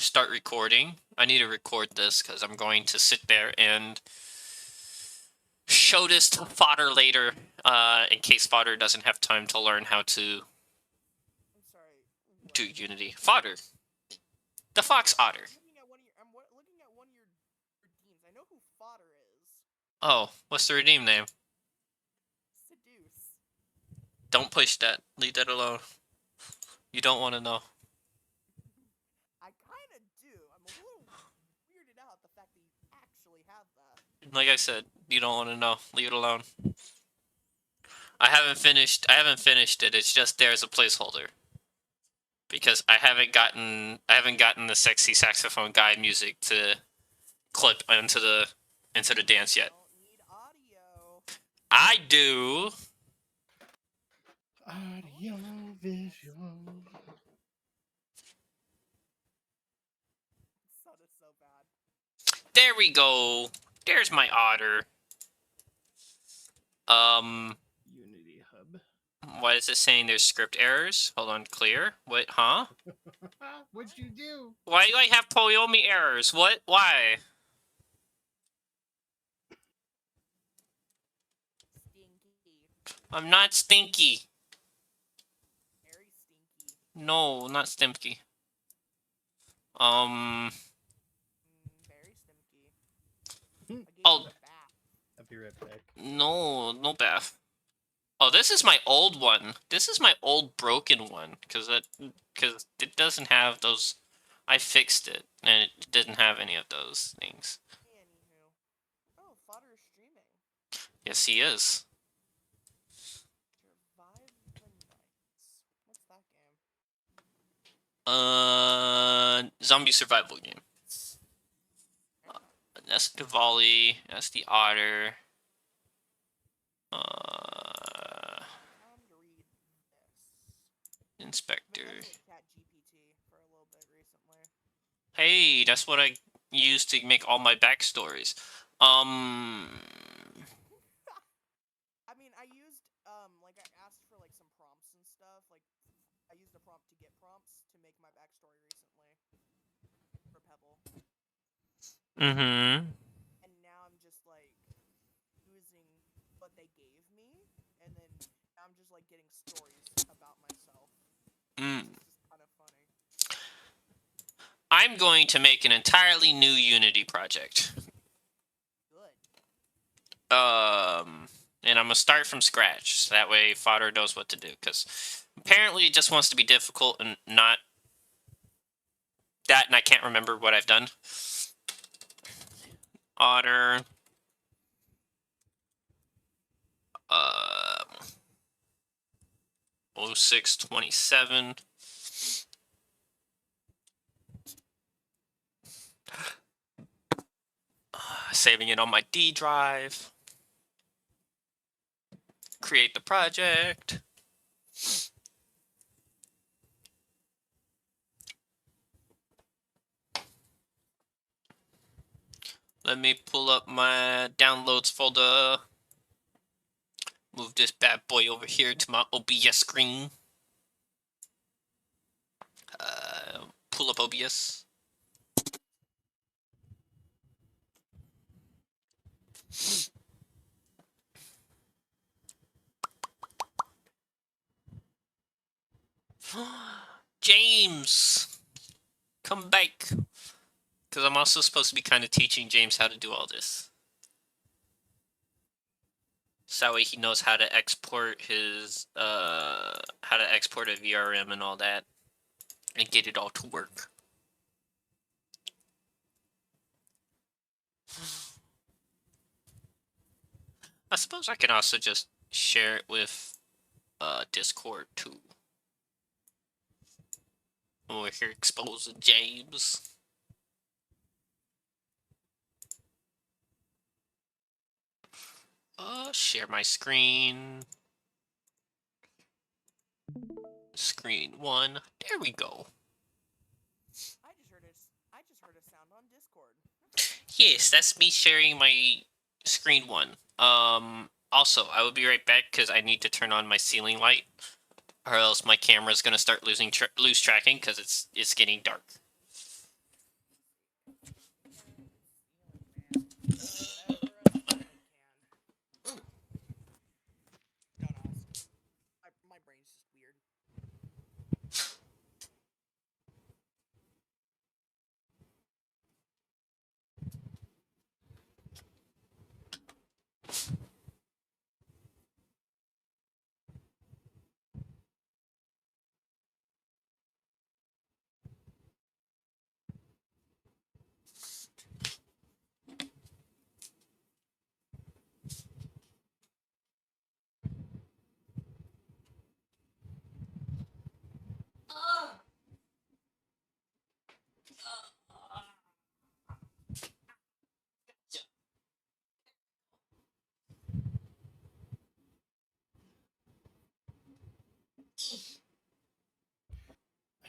start recording. I need to record this because I'm going to sit there and show this to Fodder later, in case Fodder doesn't have time to learn how to do Unity. Fodder. The fox otter. I'm looking at one of your redeems. I know who Fodder is. Oh, what's the redeem name? Seduce. Don't push that. Leave that alone. You don't want to know. I kind of do. I'm a little weirded out the fact that you actually have that. Like I said, you don't want to know. Leave it alone. I haven't finished it. It's just there as a placeholder. Because I haven't gotten the sexy saxophone guy music to clip into the dance yet. Don't need audio. I do. Audio visual. Sounded so bad. There we go. There's my otter. Unity Hub. What is it saying? There's script errors. Hold on, clear. What? Huh? What'd you do? Why do I have Poyomi errors? What? Why? Stinky. I'm not stinky. Very stinky. No, not stinky. Very stinky. Oh. I'll be right back. No bath. Oh, this is my old one. This is my old broken one because it doesn't have those. I fixed it and it didn't have any of those things. Anywho. Oh, Fodder is streaming. Yes, he is. Survive the Nights. What's that game? Zombie survival game. That's Diwali. That's the otter. Time to read this. Inspector. I've been playing ChatGPT for a little bit recently. Hey, that's what I use to make all my backstories. I mean, I used, like, I asked for, like, some prompts and stuff. Like, I used a prompt to get prompts to make my backstory recently. For Pebble. Mm-hmm. And now I'm just, like, using what they gave me. And then I'm just, like, getting stories about myself. It's just kind of funny. I'm going to make an entirely new Unity project. Good. And I'm gonna start from scratch, so that way Fodder knows what to do, because apparently it just wants to be difficult and not that, and I can't remember what I've done. Otter. 0627. Saving it on my D drive. Create the project. Let me pull up my downloads folder. Move this bad boy over here to my OBS screen. Pull up OBS. James! Come back! Because I'm also supposed to be kind of teaching James how to do all this. So that way he knows how to export his, how to export a VRM and all that. And get it all to work. I suppose I can also just share it with Discord too. Over here exposing James. Share my screen. Screen 1. There we go. I just heard a sound on Discord. Yes, that's me sharing my screen 1. Also, I will be right back because I need to turn on my ceiling light, or else my camera's gonna start lose tracking because it's getting dark.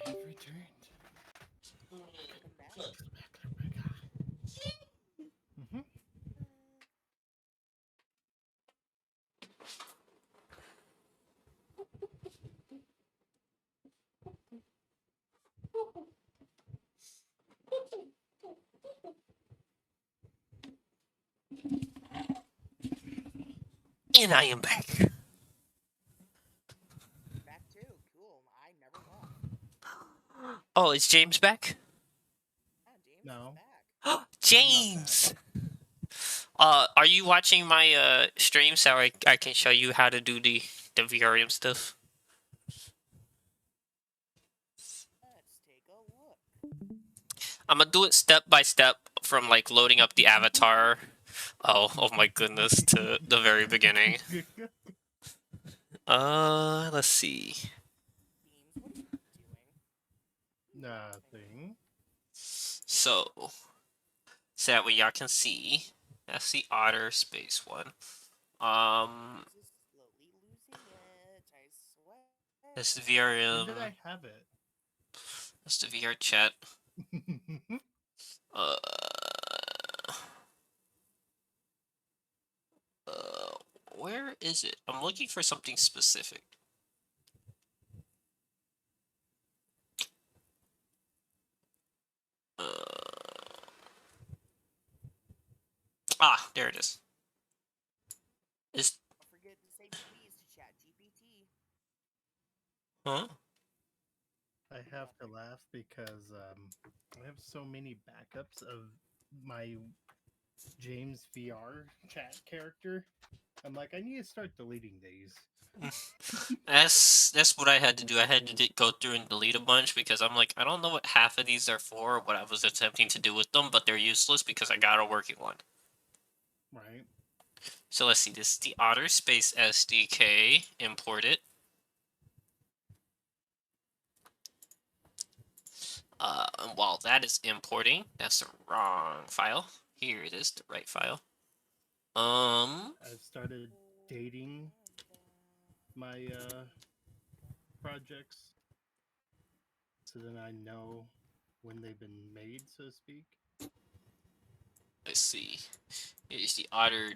have returned. Welcome back. Mm-hmm. And I am back. Back too. Cool. I never left. Oh, is James back? Yeah, James No. is back. James! Are you watching my stream so I can show you how to do the VRM stuff? Let's take a look. I'm gonna do it step by step from like loading up the avatar. Oh my goodness, to the very beginning. Let's see. James, what are you doing? Nothing. So that way y'all can see. That's the otter space one. This is slowly losing it. I swear. That's the When did VRM. I have it? That's the VR chat. Uh, where is it? I'm looking for something specific. There it is. Is Don't forget to say please to ChatGPT. huh? I have to laugh because I have so many backups of my James VR chat character. I'm like, I need to start deleting these. That's what I had to do. I had to go through and delete a bunch because I'm like, I don't know what half of these are for or what I was attempting to do with them, but they're useless because I got a working one. Right. So let's see. This is the Otter Space SDK. Import it. And while that is importing, that's the wrong file. Here it is, the right file. I've started dating my projects so then I know when they've been made, so to speak. Let's see. Here's the Otter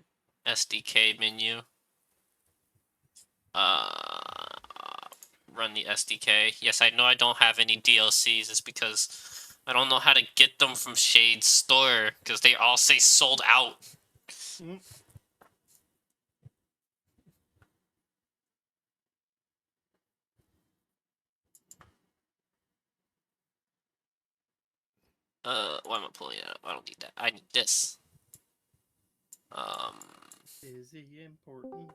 SDK menu. Run the SDK. Yes, I know I don't have any DLCs. It's because I don't know how to get them from Shade's store because they all say sold out. Mm. Why am I pulling it out? I don't need that. I need this. Is it important?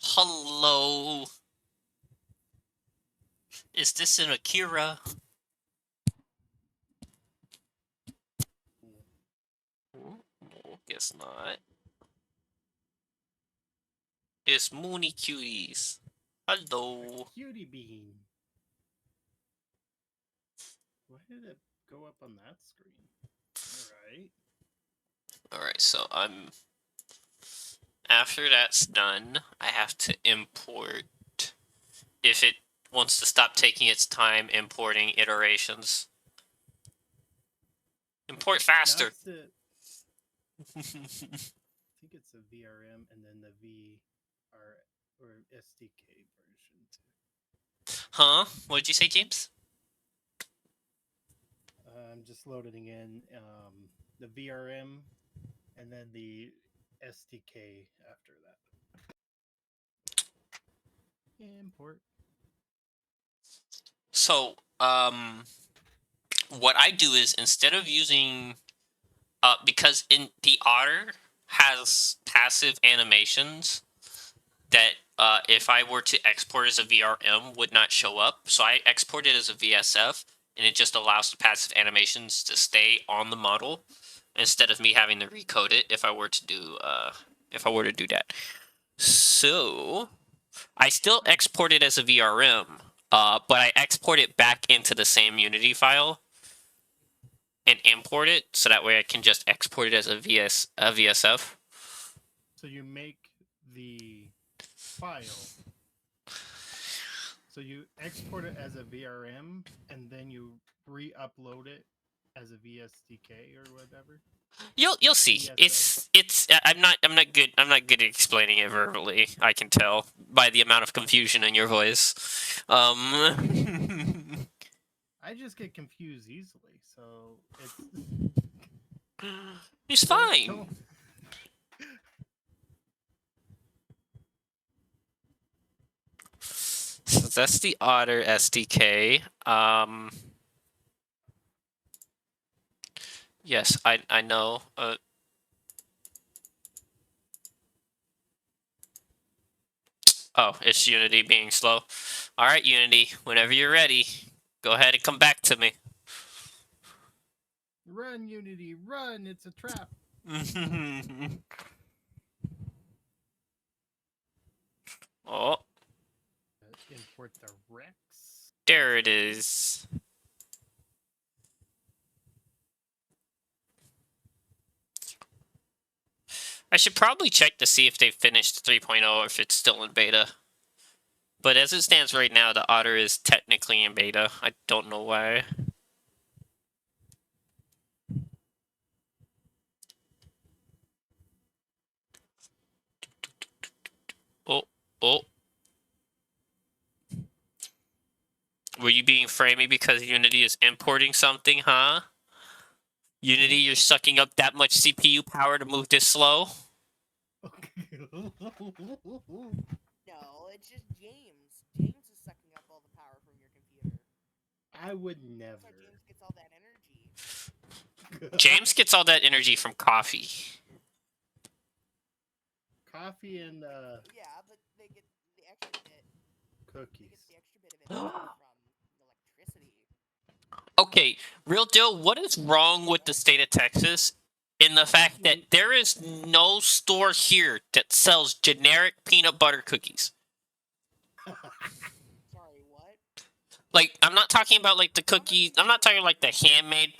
Hello. Is this an Akira? No, guess not. It's Mooney Cuties. Hello. Cutie bean. Why did it go up on that screen? Alright. Alright, so after that's done, I have to import. If it wants to stop taking its time importing iterations. Import faster! That's it. I think it's a VRM and then the VR or SDK version too. Huh? What did you say, James? I'm just loading in the VRM and then the SDK after that. Import. So, what I do is instead of using, because in the Otter has passive animations that if I were to export as a VRM would not show up. So I export it as a VSF, and it just allows the passive animations to stay on the model instead of me having to recode it if I were to do that. So I still export it as a VRM, but I export it back into the same Unity file and import it, so that way I can just export it as a VSF. So you make the file So you export it as a VRM and then you re-upload it as a VSDK or whatever. You'll see. VSS. It's I'm not good at explaining it verbally. I can tell by the amount of confusion in your voice. I just get confused easily, so it's It's don't- fine. don't- So that's the Otter SDK. Yes, I know. Oh, it's Unity being slow. All right, Unity, whenever you're ready, go ahead and come back to me. Run, Unity, run! It's a trap. Oh, Import the Rex. there it is. I should probably check to see if they finished 3.0 or if it's still in beta. But as it stands right now, the Otter is technically in beta. I don't know why. Oh, oh. Were you being framey because Unity is importing something, huh? Unity, you're sucking up that much CPU power to move this slow? No, it's just James. James is sucking up all the power from your computer. I would never. That's how James gets all that energy. James gets all that energy from coffee. Coffee and Yeah, but they get the extra bit. They cookies. get the extra bit of energy from electricity. Okay, real deal, what is wrong with the state of Texas in the fact that there is no store here that sells generic peanut butter cookies? Sorry, what? Like, I'm not talking about like the cookies. I'm not talking like the handmade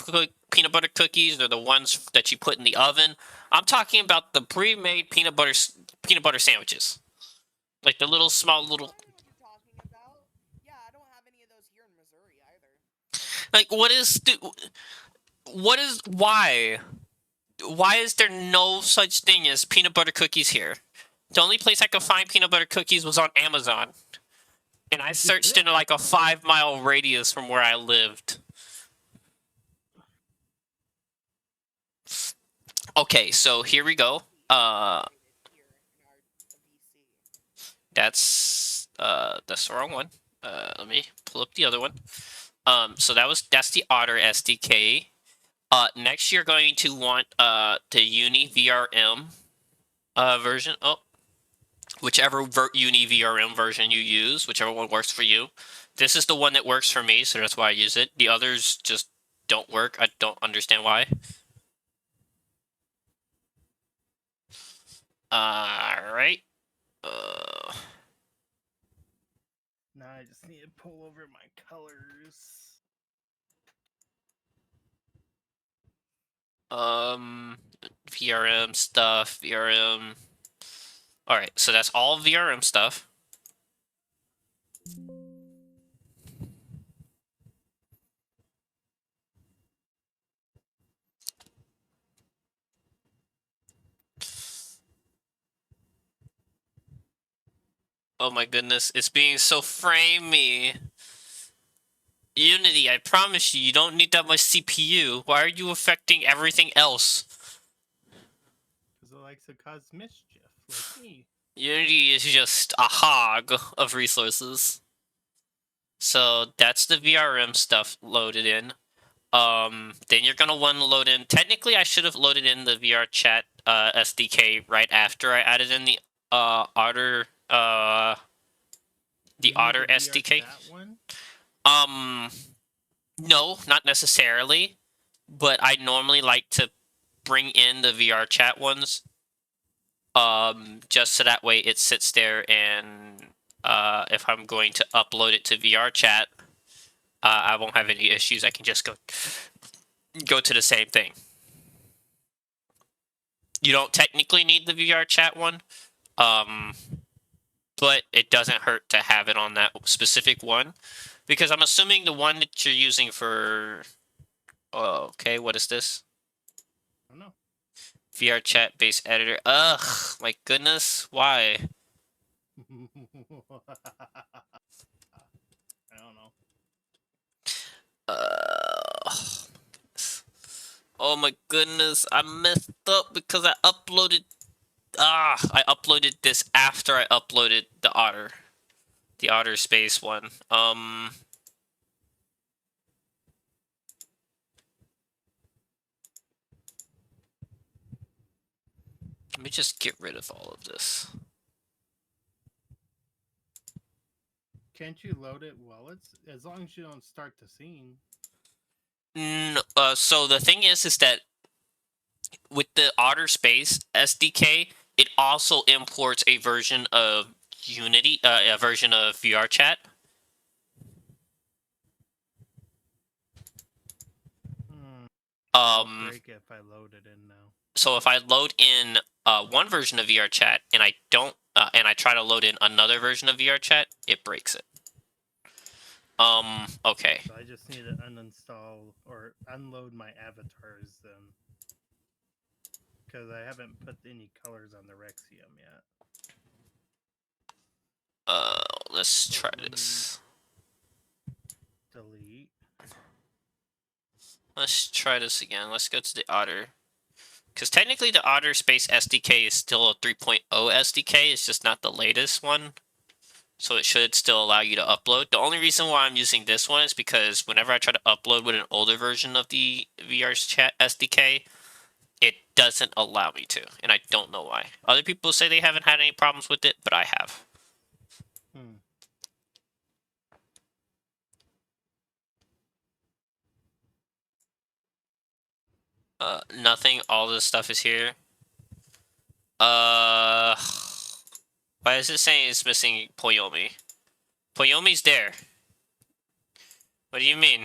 peanut butter cookies or the ones that you put in the oven. I'm talking about the pre-made peanut butter sandwiches, like the little small little. I know what you're talking about. Yeah, I don't have any of those here in Missouri either. Like, why? Why is there no such thing as peanut butter cookies here? The only place I could find peanut butter cookies was on Amazon. And I searched in like a 5-mile radius from where I lived. Okay, so here we go. That's the wrong one. Let me pull up the other one. So that's the Otter SDK. Next you're going to want the Uni VRM version. Oh, whichever Uni VRM version you use, whichever one works for you. This is the one that works for me, so that's why I use it. The others just don't work. I don't understand why. Alright. Now I just need to pull over my colors. VRM stuff, VRM. Alright, so that's all VRM stuff. Oh my goodness, it's being so framey. Unity, I promise you, you don't need that much CPU. Why are you affecting everything else? Because it likes to cause mischief, like me. Unity is just a hog of resources. So that's the VRM stuff loaded in. Then you're gonna want to load in. Technically, I should have loaded in the VR chat SDK right after I added in the Otter Otter SDK. One? No, not necessarily, but I normally like to bring in the VR chat ones. Just so that way it sits there, and if I'm going to upload it to VR chat, I won't have any issues. I can just go to the same thing. You don't technically need the VR chat one. but it doesn't hurt to have it on that specific one, because I'm assuming the one that you're using for. Oh, okay. What is this? I don't know. VR chat based editor. Ugh, my goodness. Why? I don't know. Uh, oh my goodness. I messed up because I uploaded. I uploaded this after I uploaded the otter. The otter space one. Let me just get rid of all of this. Can't you load it while it's as long as you don't start the scene? So the thing is that with the Otter Space SDK, it also imports a version of Unity, a version of VR Chat. It'll break if I load it in now. So if I load in one version of VR Chat and I don't, and I try to load in another version of VR Chat, it breaks it. Okay. So I just need to uninstall or unload my avatars then. Because I haven't put any colors on the Rexium yet. Let's try this. Delete. Let's try this again. Let's go to the Otter. Because technically the Otter Space SDK is still a 3.0 SDK, it's just not the latest one. So it should still allow you to upload. The only reason why I'm using this one is because whenever I try to upload with an older version of the VR Chat SDK, it doesn't allow me to, and I don't know why. Other people say they haven't had any problems with it, but I have. Nothing. All this stuff is here. Why is it saying it's missing Poyomi? Poyomi's there. What do you mean?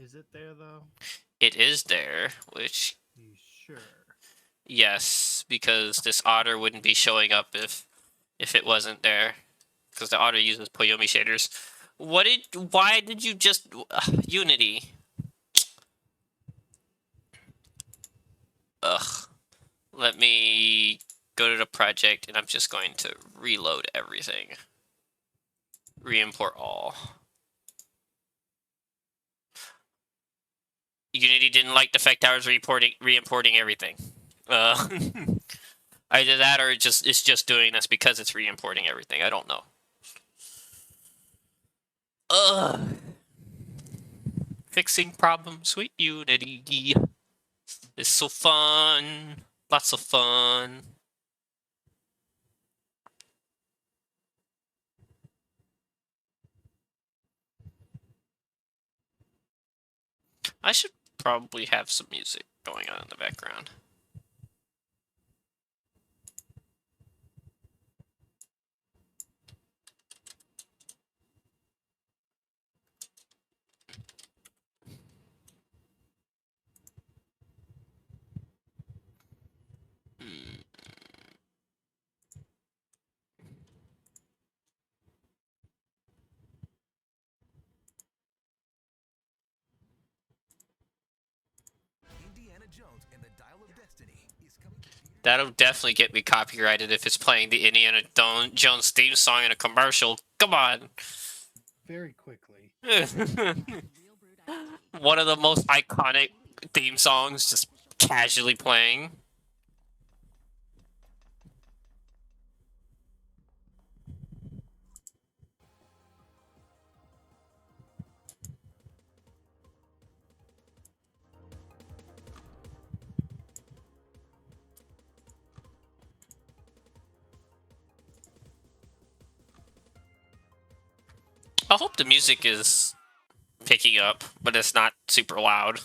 Is it there though? It is there, which... You sure? Yes, because this otter wouldn't be showing up if it wasn't there. Because the otter uses Poyomi shaders. Why did you just... Unity. Ugh. Let me go to the project, and I'm just going to reload everything. Re-import all. Unity didn't like the fact I was re-importing everything. Either that or it's just doing this because it's re-importing everything. I don't know. Ugh. Fixing problems with Unity is so fun. Lots of fun. I should probably have some music going on in the background. That'll definitely get me copyrighted if it's playing the Indiana Jones theme song in a commercial. Come on. Very quickly. One of the most iconic theme songs just casually playing. I hope the music is picking up, but it's not super loud.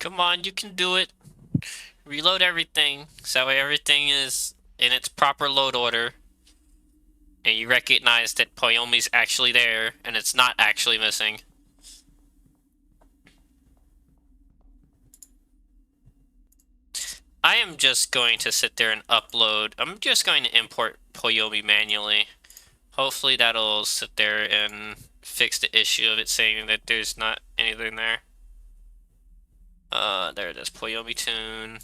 Come on, you can do it. Reload everything, so that way everything is in its proper load order. And you recognize that Poyomi's actually there, and it's not actually missing. I am just going to sit there and upload. I'm just going to import Poyomi manually. Hopefully that'll sit there and fix the issue of it saying that there's not anything there. There it is, Poyomi tune.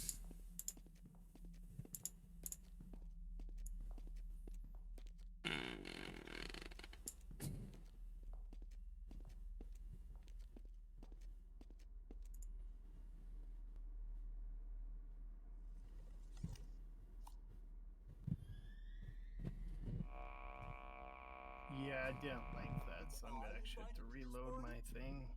Yeah, I didn't like that, so I'm gonna actually have to reload my thing.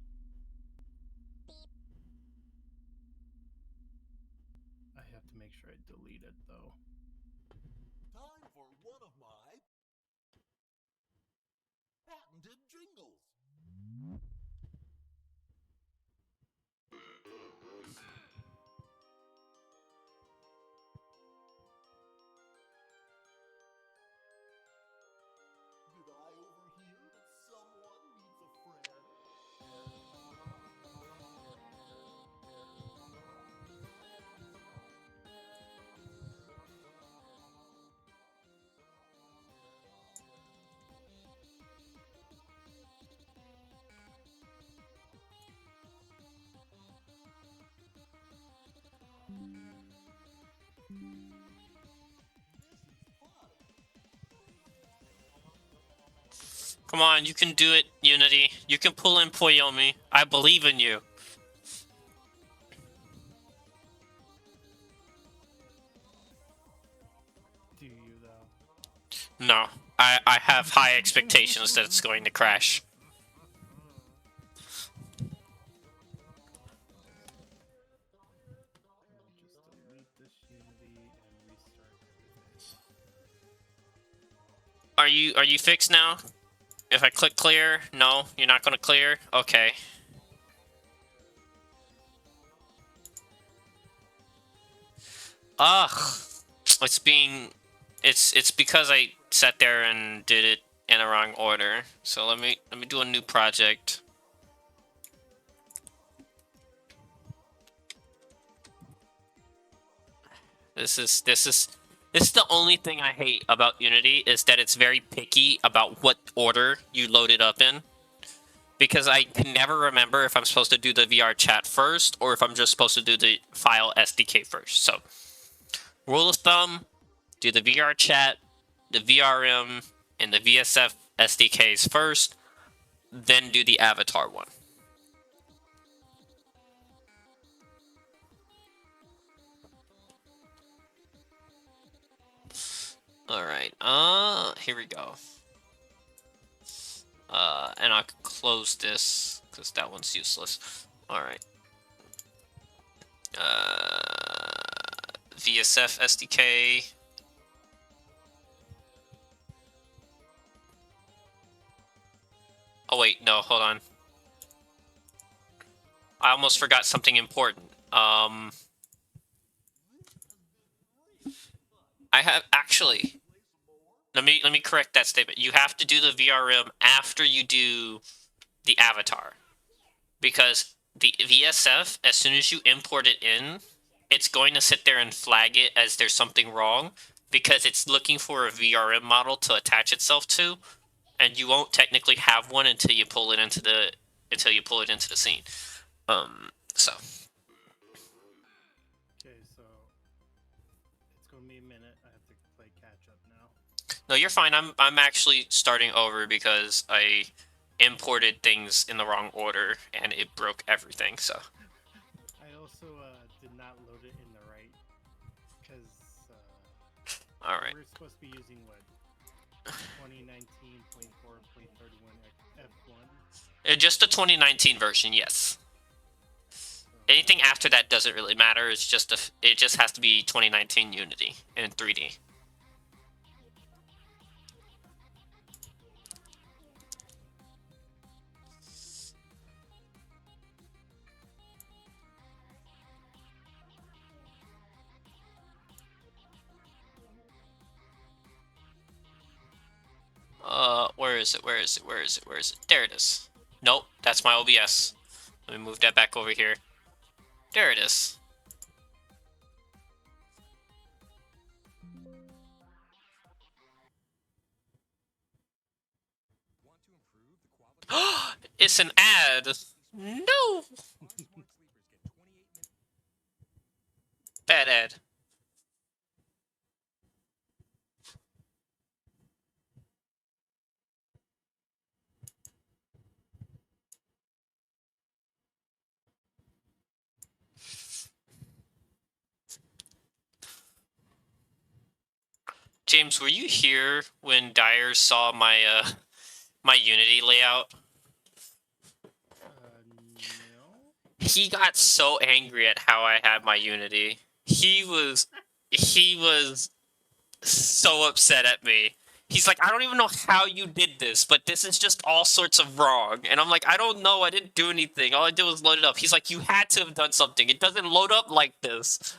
I have to make sure I delete it though. Time for one of my patented jingles. Did I overhear that someone needs a friend? Come on, you can do it, Unity. You can pull in Poyomi. I believe in you. Do you though? No, I have high expectations that it's going to crash. Let me just delete this Unity and restart everything. Are you fixed now? If I click clear, no, you're not going to clear? Okay. Ugh. It's because I sat there and did it in the wrong order. So let me do a new project. This is the only thing I hate about Unity is that it's very picky about what order you load it up in. Because I can never remember if I'm supposed to do the VR chat first or if I'm just supposed to do the file SDK first. So, rule of thumb, do the VR chat, the VRM, and the VSF SDKs first, then do the avatar one. Alright, here we go. And I'll close this, because that one's useless. Alright. VSF SDK. Oh wait, no, hold on. I almost forgot something important. I have actually. Let me correct that statement. You have to do the VRM after you do the avatar, because the VSF, as soon as you import it in, it's going to sit there and flag it as there's something wrong because it's looking for a VRM model to attach itself to, and you won't technically have one until you pull it into the scene. So. Okay, so it's gonna be a minute. I have to play catch up now. No, you're fine. I'm actually starting over because I imported things in the wrong order and it broke everything. So. I also did not load it in the right because All right. we're supposed to be using what 2019.4.31 F1. Just the 2019 version, yes. Anything after that doesn't really matter. It's just it just has to be 2019 Unity in 3D. is it? Where is it? Where is it? Where is it? There it is. Nope, that's my OBS. Let me move that back over here. There it is. It's an ad. No. Bad ad. James, were you here when Dyer saw my my Unity layout? No. He got so angry at how I had my Unity. He was so upset at me. He's like, I don't even know how you did this, but this is just all sorts of wrong. And I'm like, I don't know. I didn't do anything. All I did was load it up. He's like, you had to have done something. It doesn't load up like this.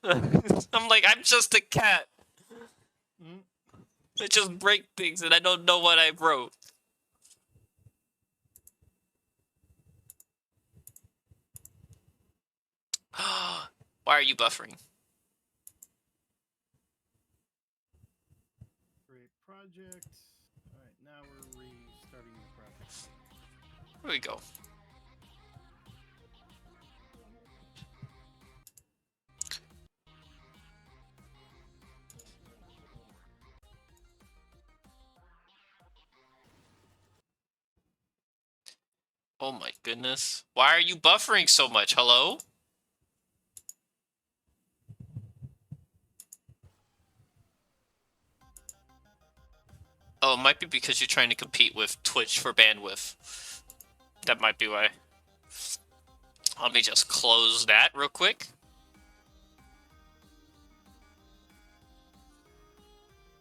I'm like, I'm just a cat. I just break things and I don't know what I wrote. Why are you buffering? Create project. Alright, now we're restarting the project. Here we go. Oh my goodness. Why are you buffering so much? Hello? Oh, it might be because you're trying to compete with Twitch for bandwidth. That might be why. Let me just close that real quick.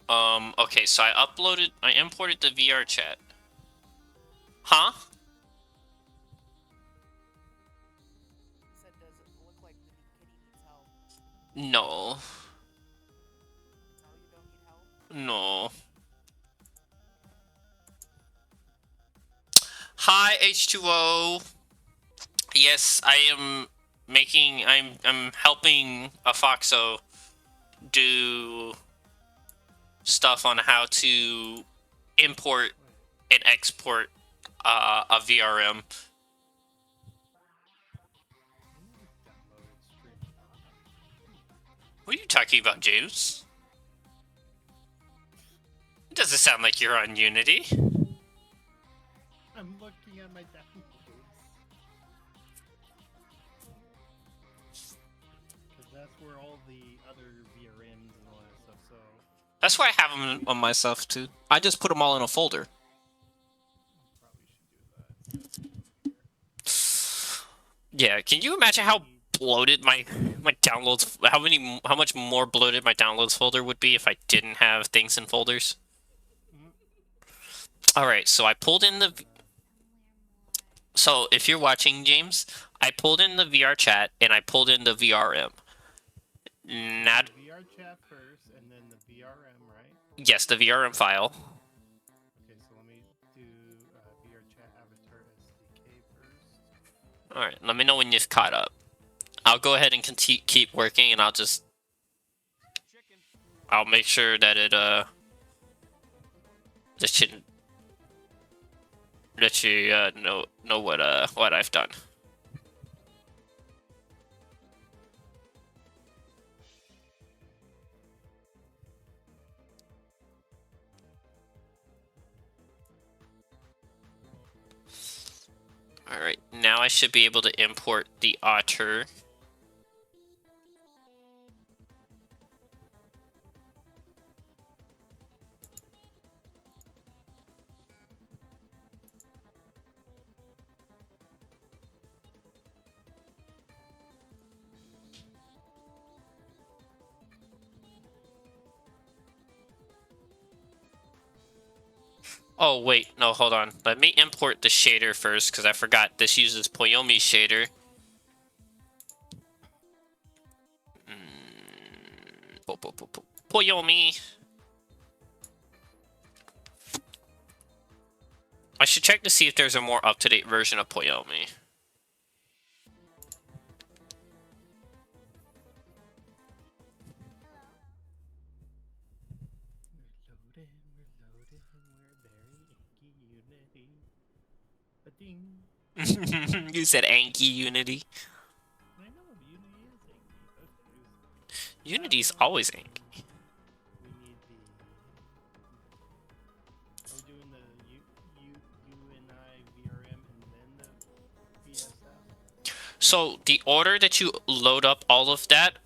Okay, so I imported the VR chat. Huh? Said, does it look like the kitty needs help? No. No, you don't need help? No. Hi, H2O. Yes, I am making... I'm helping Afoxo do stuff on how to import and export a VRM. What are you talking about, James? It doesn't sound like you're on Unity. I'm looking at my downloads. Because that's where all the other VRMs and all that stuff, so... That's why I have them on myself, too. I just put them all in a folder. Probably should do that. Yeah, can you imagine how bloated my downloads... How much more bloated my downloads folder would be if I didn't have things in folders? Alright, so I pulled in the... So, if you're watching, James, I pulled in the VR chat, and I pulled in the VRM. Not... The VR chat first, and then the VRM, right? Yes, the VRM file. Okay, so let me do VR chat avatar SDK first. Alright, let me know when you've caught up. I'll go ahead and keep working, and I'll just... I'll make sure that it, just shouldn't... Let you, know what I've done. Alright, now I should be able to import the otter. Oh, wait, no, hold on. Let me import the shader first, because I forgot this uses Poyomi shader. Poyomi. I should check to see if there's a more up-to-date version of Poyomi. We're loaded, we're very inky unity. Ba-ding. You said Anki Unity. I know, Unity is inky. Okay. Unity's always Anki. We need the. Are we doing the UNI VRM and then the VSF? So the order that you load up all of that,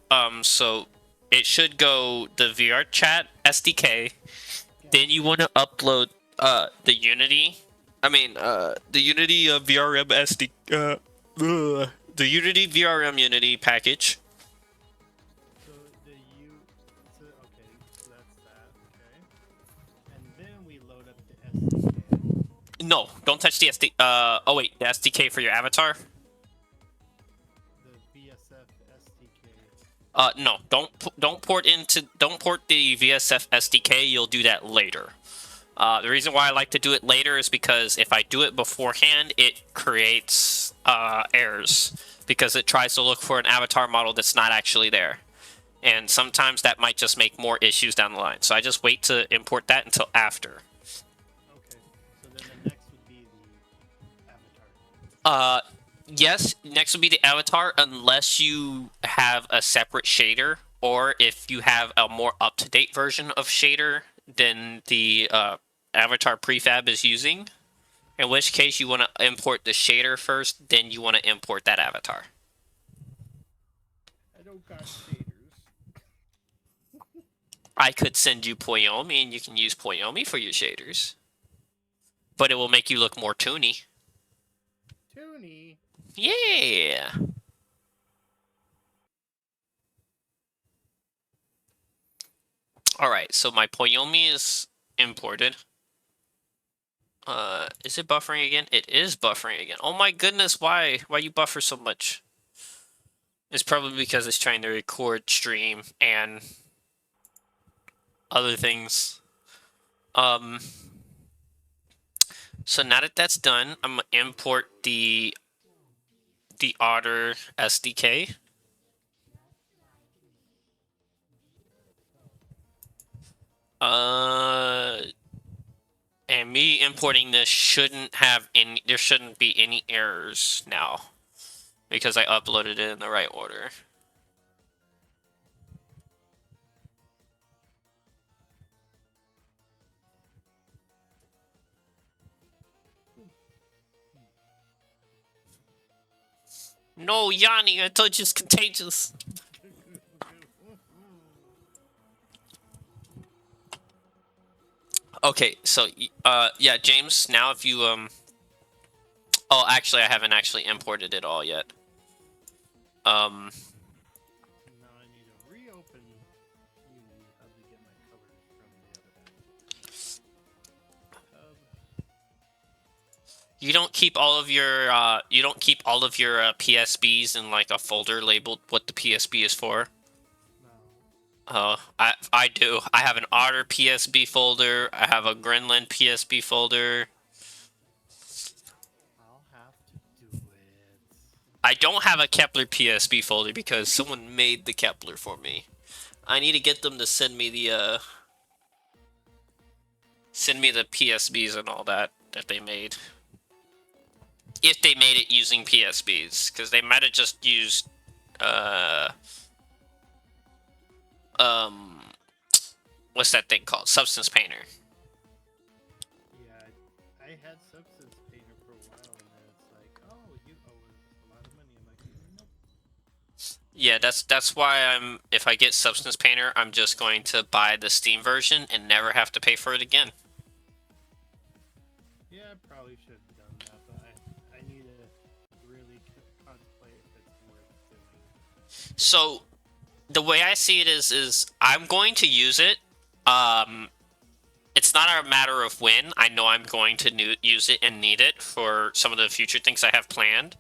so it should go the VR chat SDK. Then you want to upload the Unity. I mean the Unity VRM SD the Unity VRM Unity package. So the okay, so that's that, okay. And then we load up the SDK. No, don't touch the SD. Oh wait, the SDK for your avatar. The VSF SDK. No, don't port the VSF SDK. You'll do that later. The reason why I like to do it later is because if I do it beforehand, it creates errors because it tries to look for an avatar model that's not actually there. And sometimes that might just make more issues down the line. So I just wait to import that until after. Okay, so then the next would be the avatar. Yes, next would be the avatar unless you have a separate shader or if you have a more up-to-date version of shader than the avatar prefab is using. In which case you want to import the shader first, then you want to import that avatar. I don't got shaders. I could send you Poyomi and you can use Poyomi for your shaders. But it will make you look more toony. Toonie. Yeah! Alright, so my Poyomi is imported. Is it buffering again? It is buffering again. Oh my goodness, why? Why you buffer so much? It's probably because it's trying to record stream and other things. So now that that's done, I'm gonna import the Otter SDK. And me importing this shouldn't have any, there shouldn't be any errors now because I uploaded it in the right order. No, Yanni, I told you it's contagious. Okay, so, yeah, James, now if you, oh, actually, I haven't actually imported it all yet. Now I need to reopen Unity. How to get my colors from the other app. You don't keep all of your, PSBs in, like, a folder labeled what the PSB is for? No. I do. I have an Otter PSB folder. I have a Greenland PSB folder. I'll have to do it. I don't have a Kepler PSB folder because someone made the Kepler for me. I need to get them to send me the PSBs and all that they made. If they made it using PSBs, because they might have just used what's that thing called? Substance Painter. Yeah, I had Substance Painter for a while, and then it's like, oh, you owe us a lot of money. I'm like, nope. Yeah, that's why if I get Substance Painter, I'm just going to buy the Steam version and never have to pay for it again. Yeah, I probably should have done that, but I need to really contemplate if it's worth doing. So, the way I see it is I'm going to use it. It's not a matter of when. I know I'm going to use it and need it for some of the future things I have planned.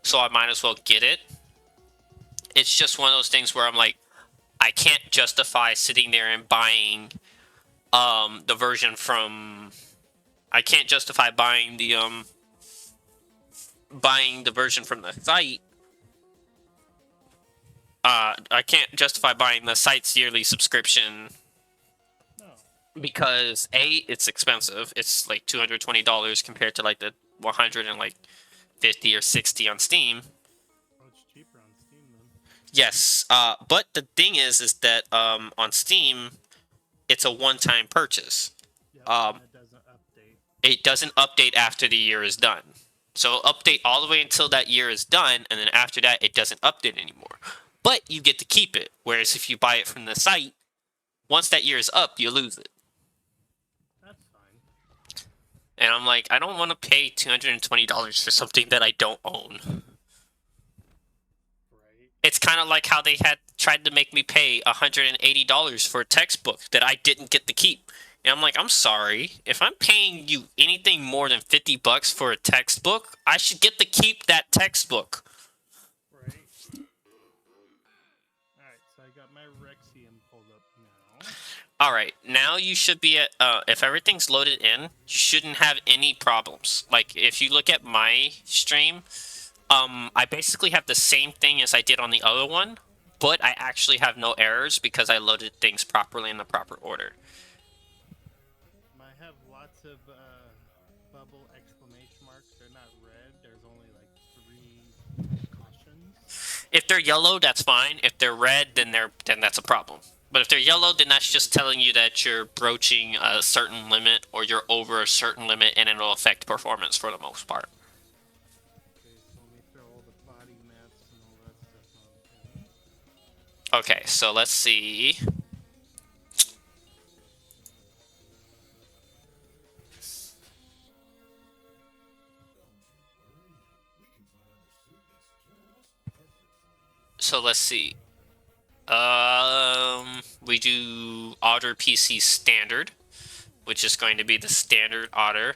So I might as well get it. It's just one of those things where I'm like, I can't justify sitting there and buying the version from I can't justify buying the version from the site. I can't justify buying the site's yearly subscription No. because A, it's expensive. It's like $220 compared to like the 150 or 60 on Steam. Oh, it's cheaper on Steam then. Yes, but the thing is that on Steam, it's a one-time purchase. Yep, Um, and it doesn't update. It doesn't update after the year is done. So it'll update all the way until that year is done, and then after that, it doesn't update anymore. But you get to keep it. Whereas if you buy it from the site, once that year is up, you lose it. That's fine. And I'm like, I don't want to pay $220 for something that I don't own. Right. It's kind of like how they had tried to make me pay $180 for a textbook that I didn't get to keep. And I'm like, I'm sorry. If I'm paying you anything more than $50 for a textbook, I should get to keep that textbook. Right. Alright, so I got my Rexium pulled up now. Alright, now you should be at, if everything's loaded in, you shouldn't have any problems. Like, if you look at my stream, I basically have the same thing as I did on the other one, but I actually have no errors because I loaded things properly in the proper order. I have lots of bubble exclamation marks. They're not red. There's only like 3 cautions. If they're yellow, that's fine. If they're red, then that's a problem. But if they're yellow, then that's just telling you that you're broaching a certain limit or you're over a certain limit, and it'll affect performance for the most part. Okay, so let me throw all the body mats and all that stuff on here. Okay, so let's see. So let's see. We do Otter PC standard, which is going to be the standard Otter.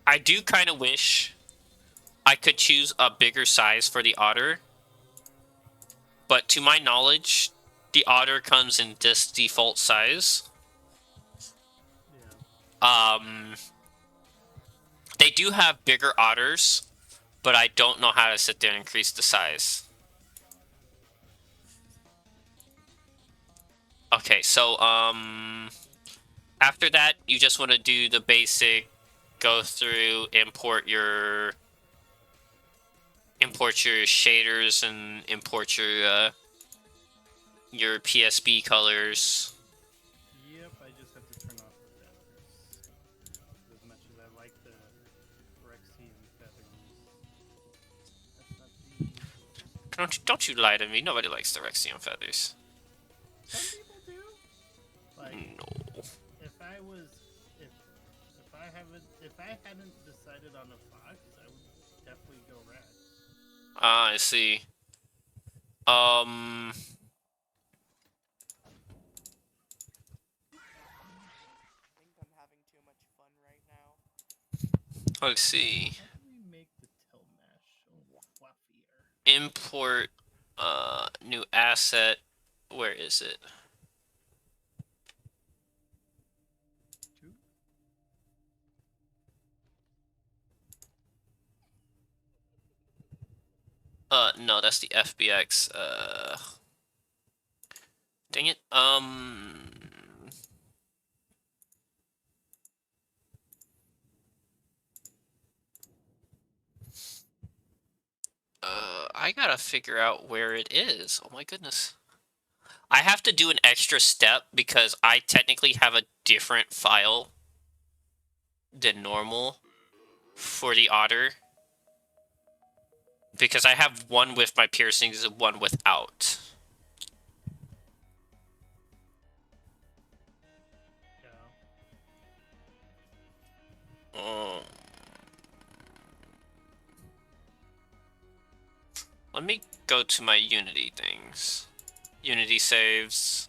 I do kind of wish I could choose a bigger size for the Otter, but to my knowledge, the Otter comes in this default size. Yeah. They do have bigger Otters, but I don't know how to sit there and increase the size. Okay, so, after that, you just want to do the basic, go through, import your shaders and import your PSB colors. Yep, I just have to turn off the feathers. As much as I like the Rexium feathers. That's not the... Don't you lie to me. Nobody likes the Rexium feathers. Some people do. Like, No. if I hadn't decided on a fox, I would definitely go red. Ah, I see. I think I'm having too much fun right now. Let's see. How do we make the tail mesh fluffier? Import, new asset. Where is it? No, that's the FBX. Dang it. I gotta figure out where it is. Oh my goodness. I have to do an extra step because I technically have a different file than normal for the Otter. Because I have one with my piercings and one without. Let me go to my Unity things. Unity saves.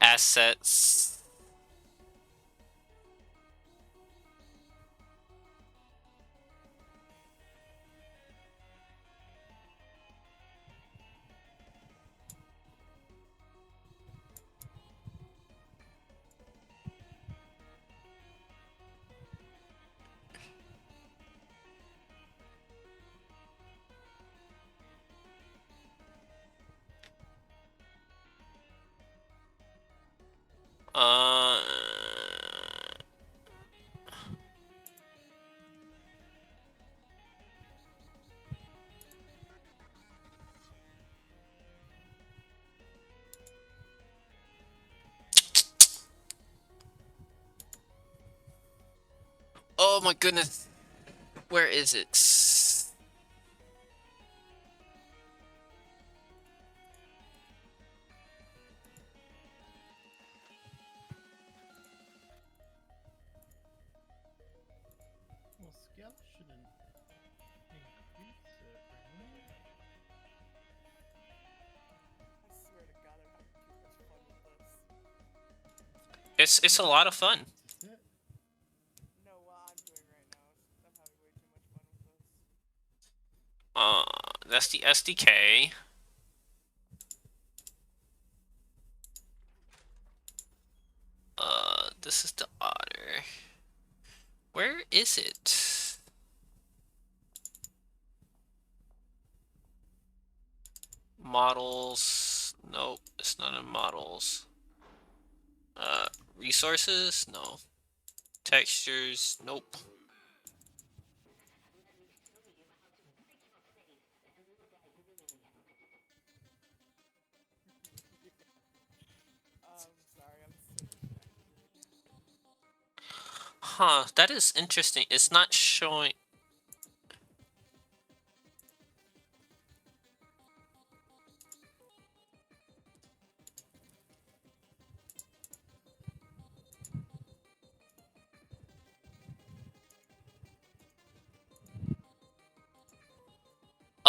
Assets. Oh my goodness. Where is it? Well, scale shouldn't increase it, right? I swear to God, I'm having too much fun with this. It's a lot of fun. Is it? No, what I'm doing right now is I'm having way too much fun with this. That's the SDK. This is the otter. Where is it? Models. Nope, it's not in models. Resources? No. Textures? Nope. Sorry, I'm so distracted. Huh, that is interesting. It's not showing.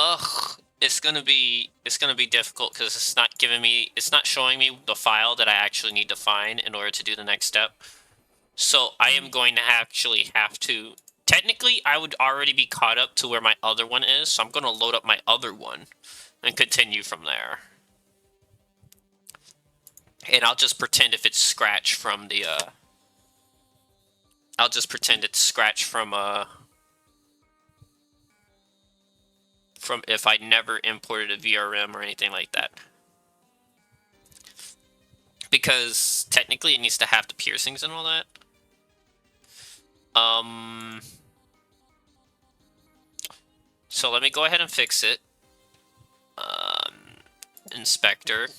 Ugh, it's gonna be difficult because it's not showing me the file that I actually need to find in order to do the next step. So I am going to actually have to. Technically, I would already be caught up to where my other one is, so I'm going to load up my other one and continue from there. And I'll just pretend if it's scratch from the, I'll just pretend it's scratch from if I never imported a VRM or anything like that. Because technically it needs to have the piercings and all that. So let me go ahead and fix it. Inspector.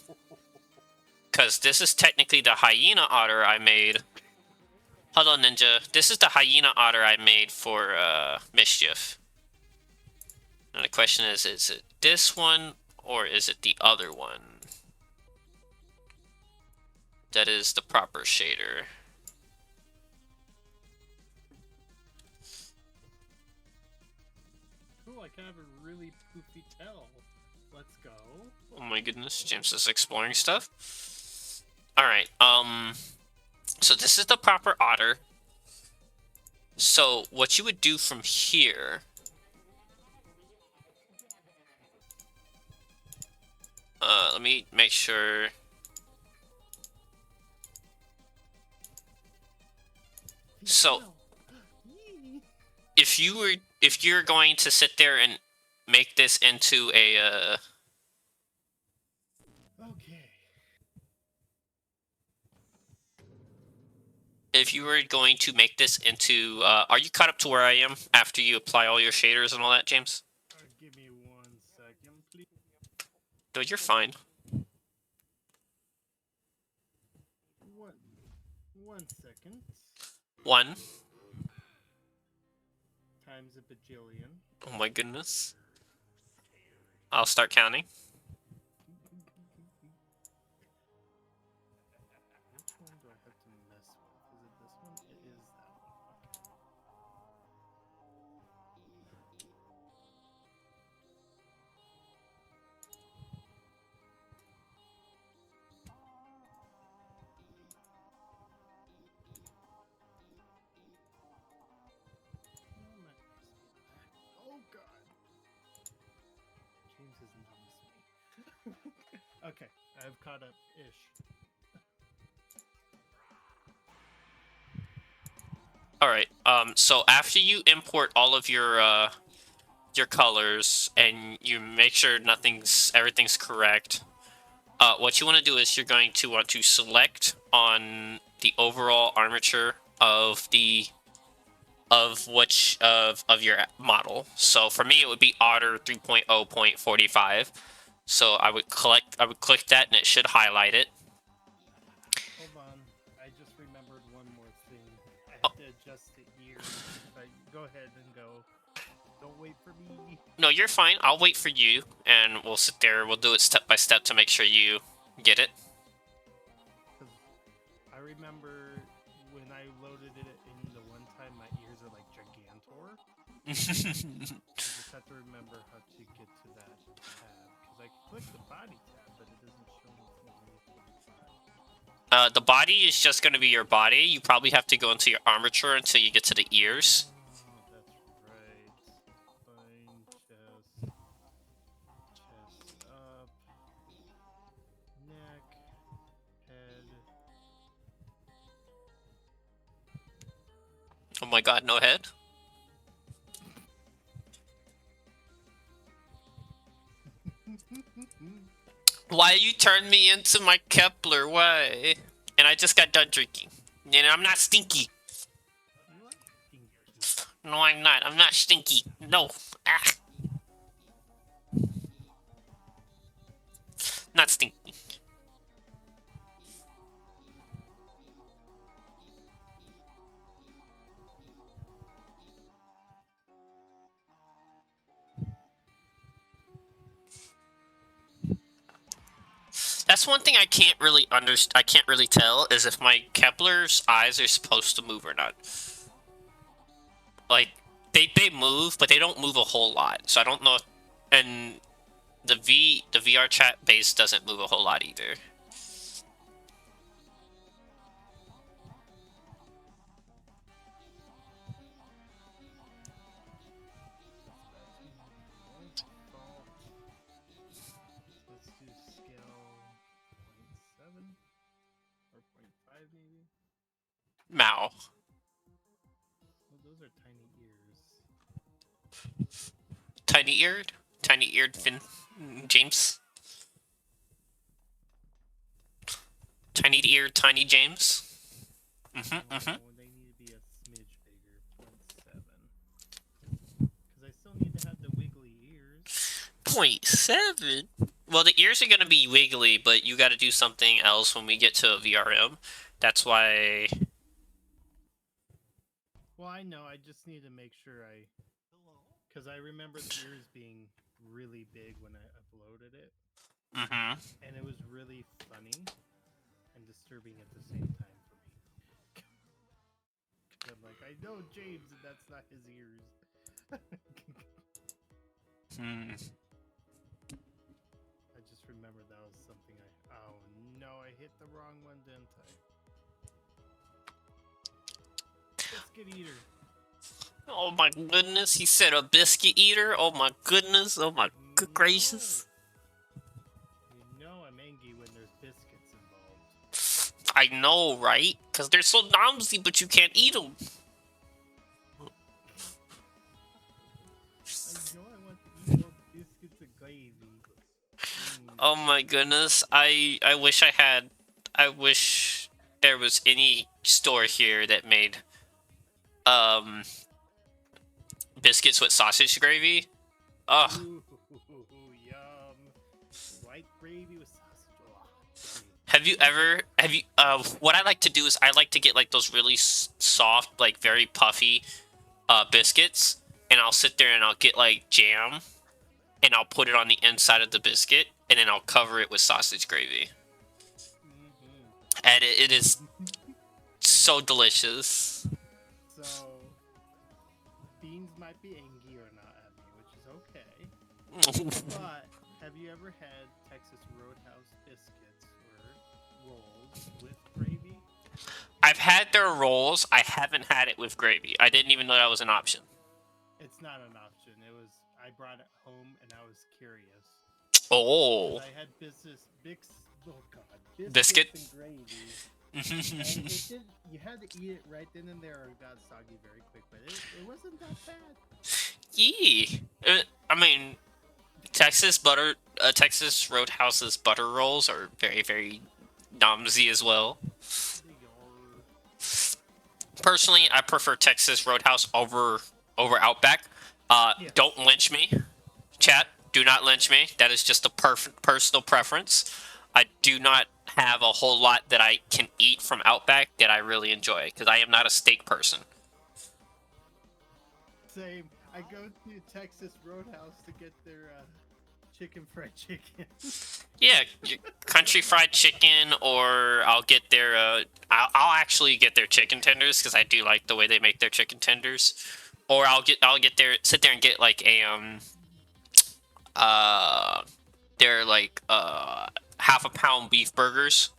Because this is technically the hyena otter I made. Hold on, Ninja. This is the hyena otter I made for Mischief. And the question is it this one or is it the other one? That is the proper shader. Cool, I kind of have a really poofy tail. Let's go. Oh my goodness, James is exploring stuff. Alright, so this is the proper otter. So what you would do from here... let me make sure... So, if you're going to sit there and make this into a, Okay. if you were going to make this into, are you caught up to where I am after you apply all your shaders and all that, James? Give me 1 second, please. No, you're fine. One second. 1. Times a bajillion. Oh my goodness. I'll start counting. Which one do I have to mess with? Is it this one? It is that one. Okay. Oh god. James has noticed me. Okay, I've caught up-ish. Alright, so after you import all of your colors and you make sure everything's correct, what you want to do is you're going to want to select on the overall armature of your model. So for me, it would be Otter 3.0.45. So I would click that, and it should highlight it. Hold on, I just remembered one more thing. I have to adjust the ears. If I go ahead and go. Don't wait for me. No, you're fine. I'll wait for you, and we'll sit there. We'll do it step by step to make sure you get it. 'Cause I remember when I loaded it in the one time, my ears are like gigantor. I just have to remember how to get to that tab. Because I click the body tab, but it doesn't show me from the side. The body is just going to be your body. You probably have to go into your armature until you get to the ears. Oh, that's right. Spine, chest up, neck, head. Oh my god, no head? Why you turned me into my Kepler? Why? And I just got done drinking. And I'm not stinky. You are stinky. No, I'm not. I'm not stinky. No. Ah. Not stinky. That's one thing I can't really I can't really tell is if my Kepler's eyes are supposed to move or not. Like they move, but they don't move a whole lot. So I don't know if, and the VR chat base doesn't move a whole lot either. Let's do scale 0.7 or 0.5 maybe. Mao. Well, those are tiny ears. Tiny eared Finn James. Tiny eared Tiny James. No, they need to be a smidge bigger, 0.7. Because I still need to have the wiggly ears. 0.7? Well, the ears are going to be wiggly, but you got to do something else when we get to a VRM. That's why... Well, I know. I just need to make sure I... Because I remember the ears being really big when I uploaded it. Mm-hmm. And it was really funny and disturbing at the same time for me. 'Cause I'm like, I know James, and that's not his ears. Hmm. I just remember that was something Oh no, I hit the wrong one, didn't I? Biscuit eater. Oh my goodness, he said a biscuit eater? Oh my goodness, oh my good gracious. You know I'm angry when there's biscuits involved. I know, right? Because they're so noisy, but you can't eat them. I know I want to eat more biscuits and gravy. Oh my goodness, I wish there was any store here that made biscuits with sausage gravy. Ugh. Ooh, yum. White gravy with sausage. What I like to do is I like to get like those really soft, like very puffy biscuits, and I'll sit there and I'll get like jam and I'll put it on the inside of the biscuit and then I'll cover it with sausage gravy. And it is so delicious. So, Beans might be angry or not at me, which is okay. But, have you ever had Texas Roadhouse biscuits or rolls with gravy? I've had their rolls. I haven't had it with gravy. I didn't even know that was an option. It's not an option. I brought it home and I was curious. Oh. I had biscuits Biscuit? and gravy. And you had to eat it right then and there or it got soggy very quick, but it wasn't that bad. Yee. I mean, Texas Roadhouse's butter rolls are very, very nomsy as well. Personally, I prefer Texas Roadhouse over Outback. Yes. Don't lynch me, chat. Do not lynch me. That is just a personal preference. I do not have a whole lot that I can eat from Outback that I really enjoy because I am not a steak person. Same. I go to Texas Roadhouse to get their fried chicken. Yeah, country fried chicken, or I'll get their I'll actually get their chicken tenders because I do like the way they make their chicken tenders. Or I'll get their sit there and get like a uh they're like half a pound beef burgers.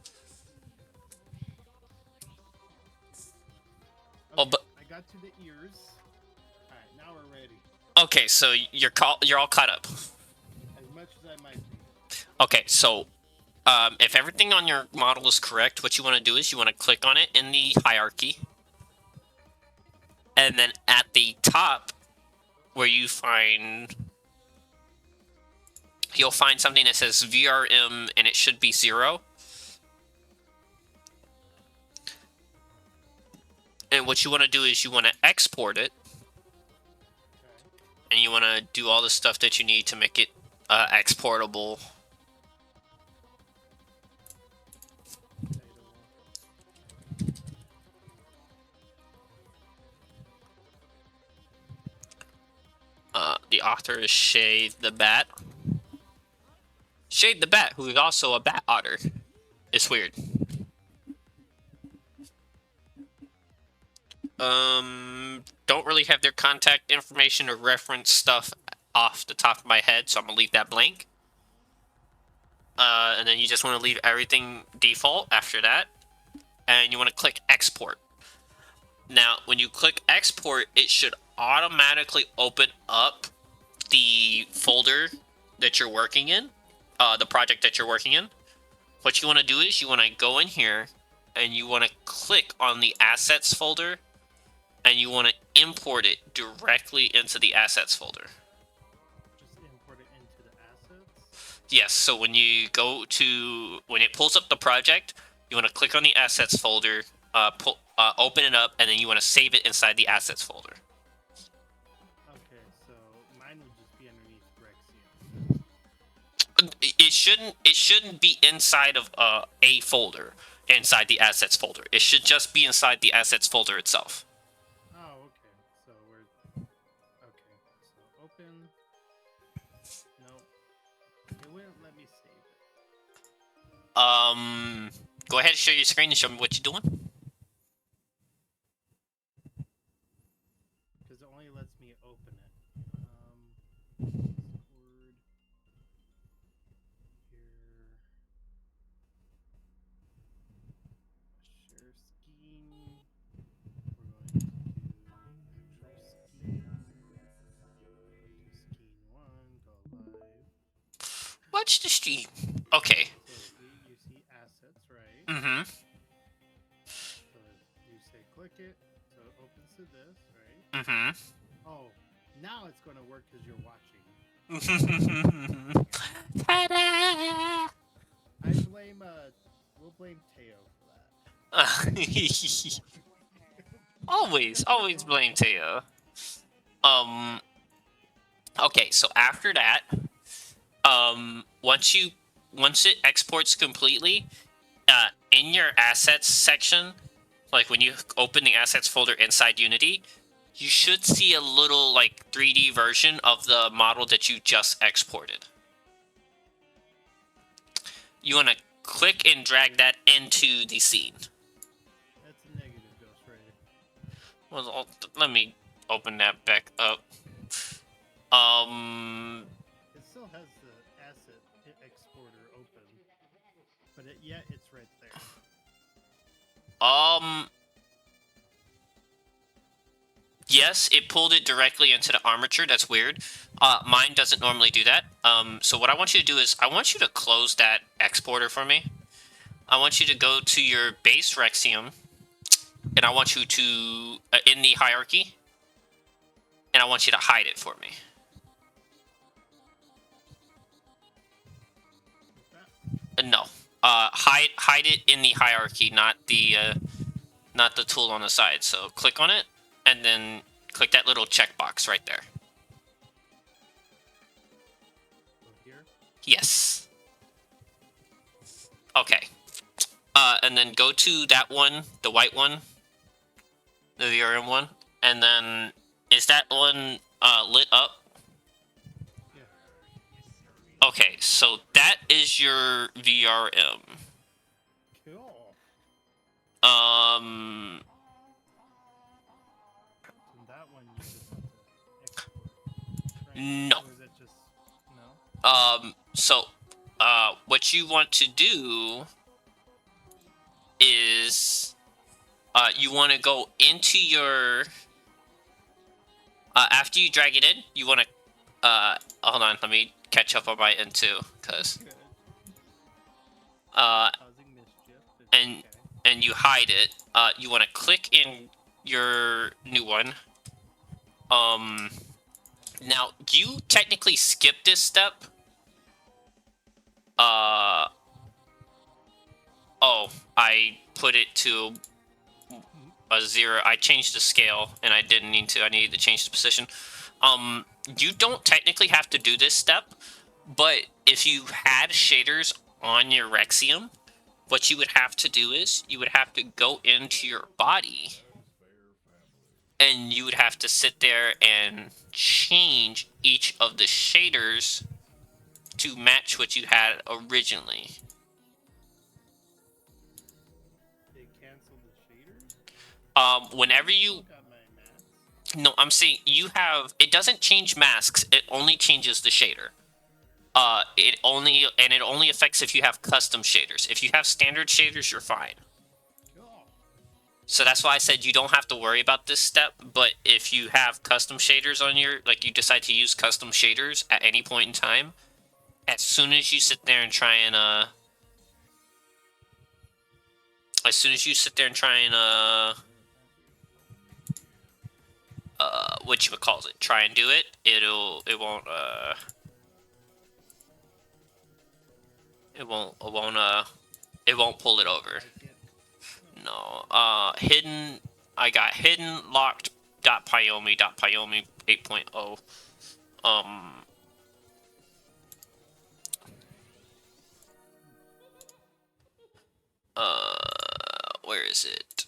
Okay, Oh, but I got to the ears. All right, now we're ready. okay, so you're all caught up. As much as I might be. Okay, so if everything on your model is correct, what you want to do is you want to click on it in the hierarchy, and then at the top where you'll find something that says VRM, and it should be 0. And what you want to do is you want to export it, and you want to do all the stuff that you need to make it exportable. The author is Shade the Bat. Shade the Bat, who is also a bat otter. It's weird. Don't really have their contact information or reference stuff off the top of my head, so I'm gonna leave that blank. And then you just want to leave everything default after that, and you want to click export. Now, when you click export, it should automatically open up the folder that you're working in, the project that you're working in. What you want to do is you want to go in here and you want to click on the assets folder, and you want to import it directly into the assets folder. Just import it into the assets? Yes, so when it pulls up the project, you want to click on the assets folder, open it up, and then you want to save it inside the assets folder. Okay, so mine would just be underneath Rexium. It shouldn't be inside of a folder, inside the assets folder. It should just be inside the assets folder itself. Oh, okay. So we're... Okay, so open... Nope. It wouldn't let me save it. Go ahead and share your screen and show me what you're doing. Because it only lets me open it. Discord... Here... Share scheme... We're going to do actual scheme... Scheme 1, go live... Watch the stream. Okay. So you see assets, right? Mm-hmm. So you say click it, so it opens to this, right? Mm-hmm. Oh, now it's going to work because you're watching. Ta-da! We'll blame Teo for that. always blame Teo. Okay, so after that, once it exports completely, in your assets section, like when you open the assets folder inside Unity, you should see a little like 3D version of the model that you just exported. You want to click and drag that into the scene. That's a negative, Ghost Ray. Well, let me open that back up. It still has the asset exporter open, but yet it's right there. Yes, it pulled it directly into the armature. That's weird. Mine doesn't normally do that. So what I want you to do is I want you to close that exporter for me. I want you to go to your base Rexium, and I want you to in the hierarchy, and I want you to hide it for me. No, hide it in the hierarchy, not the tool on the side. So click on it, and then click that little checkbox right there. Here? Yes. Okay. And then go to that one, the white one, the VRM one, and then Is that one lit up? Yeah. Okay, so that is your VRM. Cool. Um, And that one you just have to export. Right? no. Or is it just no? So, what you want to do is, you want to go into your, after you drag it in, you want to, hold on, let me catch up on my end too, because, Good. uh, Causing mischief. It's and okay. and you hide it. You want to click in your new one. Now you technically skip this step. Oh, I put it to a 0. I changed the scale, and I didn't need to. I needed to change the position. You don't technically have to do this step, but if you had shaders on your Rexium, what you would have to do is you would have to go into your body, and you would have to sit there and change each of the shaders to match what you had originally. They canceled the shaders? Whenever I you... still got my maps. No, I'm saying you have... It doesn't change masks, it only changes the shader. It only affects if you have custom shaders. If you have standard shaders, you're fine. Cool. So that's why I said you don't have to worry about this step, but if you have custom shaders on your... Like, you decide to use custom shaders at any point in time, as soon as you sit there and try and, whatchamacallit, try and do it, it won't pull it over. No. Hidden, I got hidden locked .pyomi 8.0. Where is it?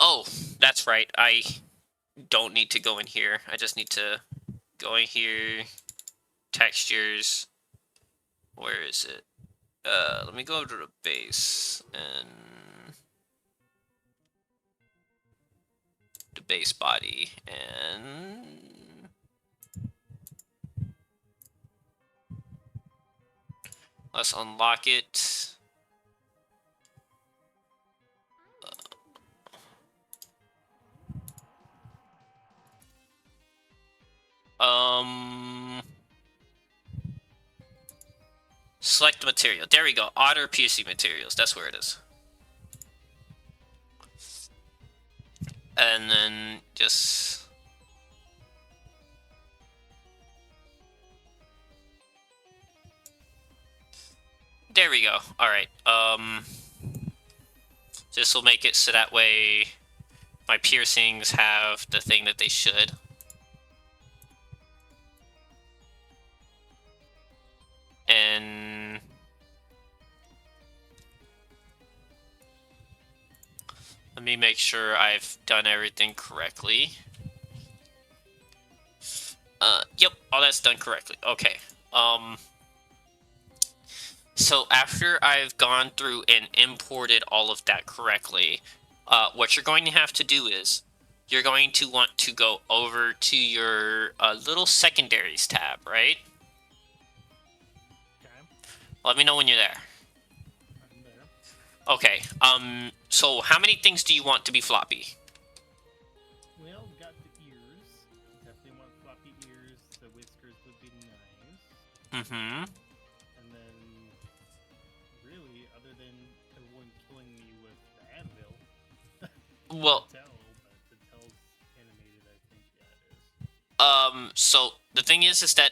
Oh, that's right. I don't need to go in here. I just need to go in here, textures. Where is it? Let me go to the base and the base body, and let's unlock it. Select material. There we go. Otter PC materials. That's where it is. And then just... There we go. Alright. This will make it so that way my piercings have the thing that they should. And let me make sure I've done everything correctly. Yep, all that's done correctly. Okay. So after I've gone through and imported all of that correctly, what you're going to have to do is you're going to want to go over to your little secondaries tab, right? Let me know when you're there. I'm there. Okay, so how many things do you want to be floppy? Well, got the ears. Definitely want floppy ears. The whiskers would be nice. Mm-hmm. And then, really, other than everyone killing me with the anvil. Well, Tell, but the Tell's animated, I think, yeah, it is. so the thing is that,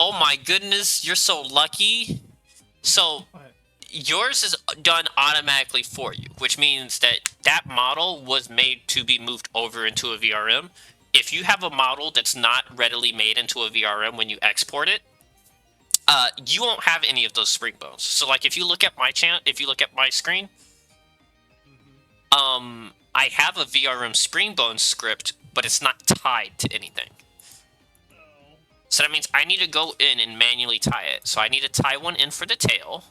oh my goodness, you're so lucky. So What? yours is done automatically for you, which means that that model was made to be moved over into a VRM. if you have a model that's not readily made into a VRM when you export it, you won't have any of those spring bones. So like if you look at my if you look at my screen, I have a VRM spring bone script, but it's not tied to anything. So that means I need to go in and manually tie it. So I need to tie one in for the tail.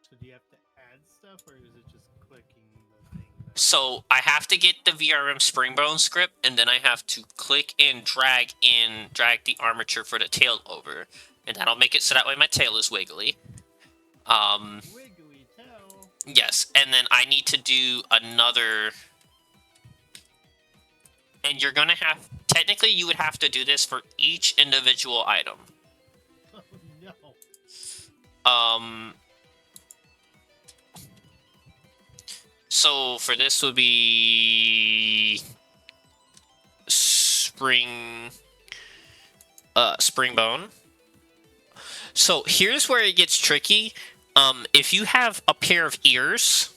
So do you have to add stuff, or is it just clicking the thing? So I have to get the VRM Springbone script, and then I have to click and drag the armature for the tail over, and that'll make it so that way my tail is wiggly. Wiggly tail. Yes, and then I need to do another, and you're gonna have, technically you would have to do this for each individual item. Oh no. So for this would be Springbone. So here's where it gets tricky. If you have a pair of ears,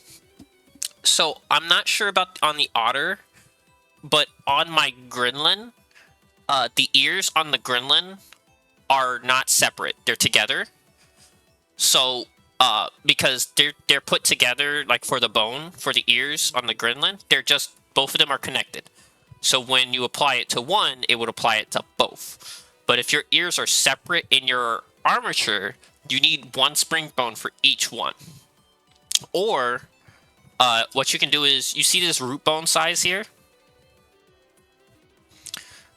so I'm not sure about on the otter, but on my Gremlin, the ears on the Gremlin are not separate; they're together. So, because they're put together like for the bone for the ears on the Gremlin, they're just both of them are connected. So when you apply it to one, it would apply it to both. But if your ears are separate in your armature, you need one spring bone for each one. Or, what you can do is, you see this root bone size here?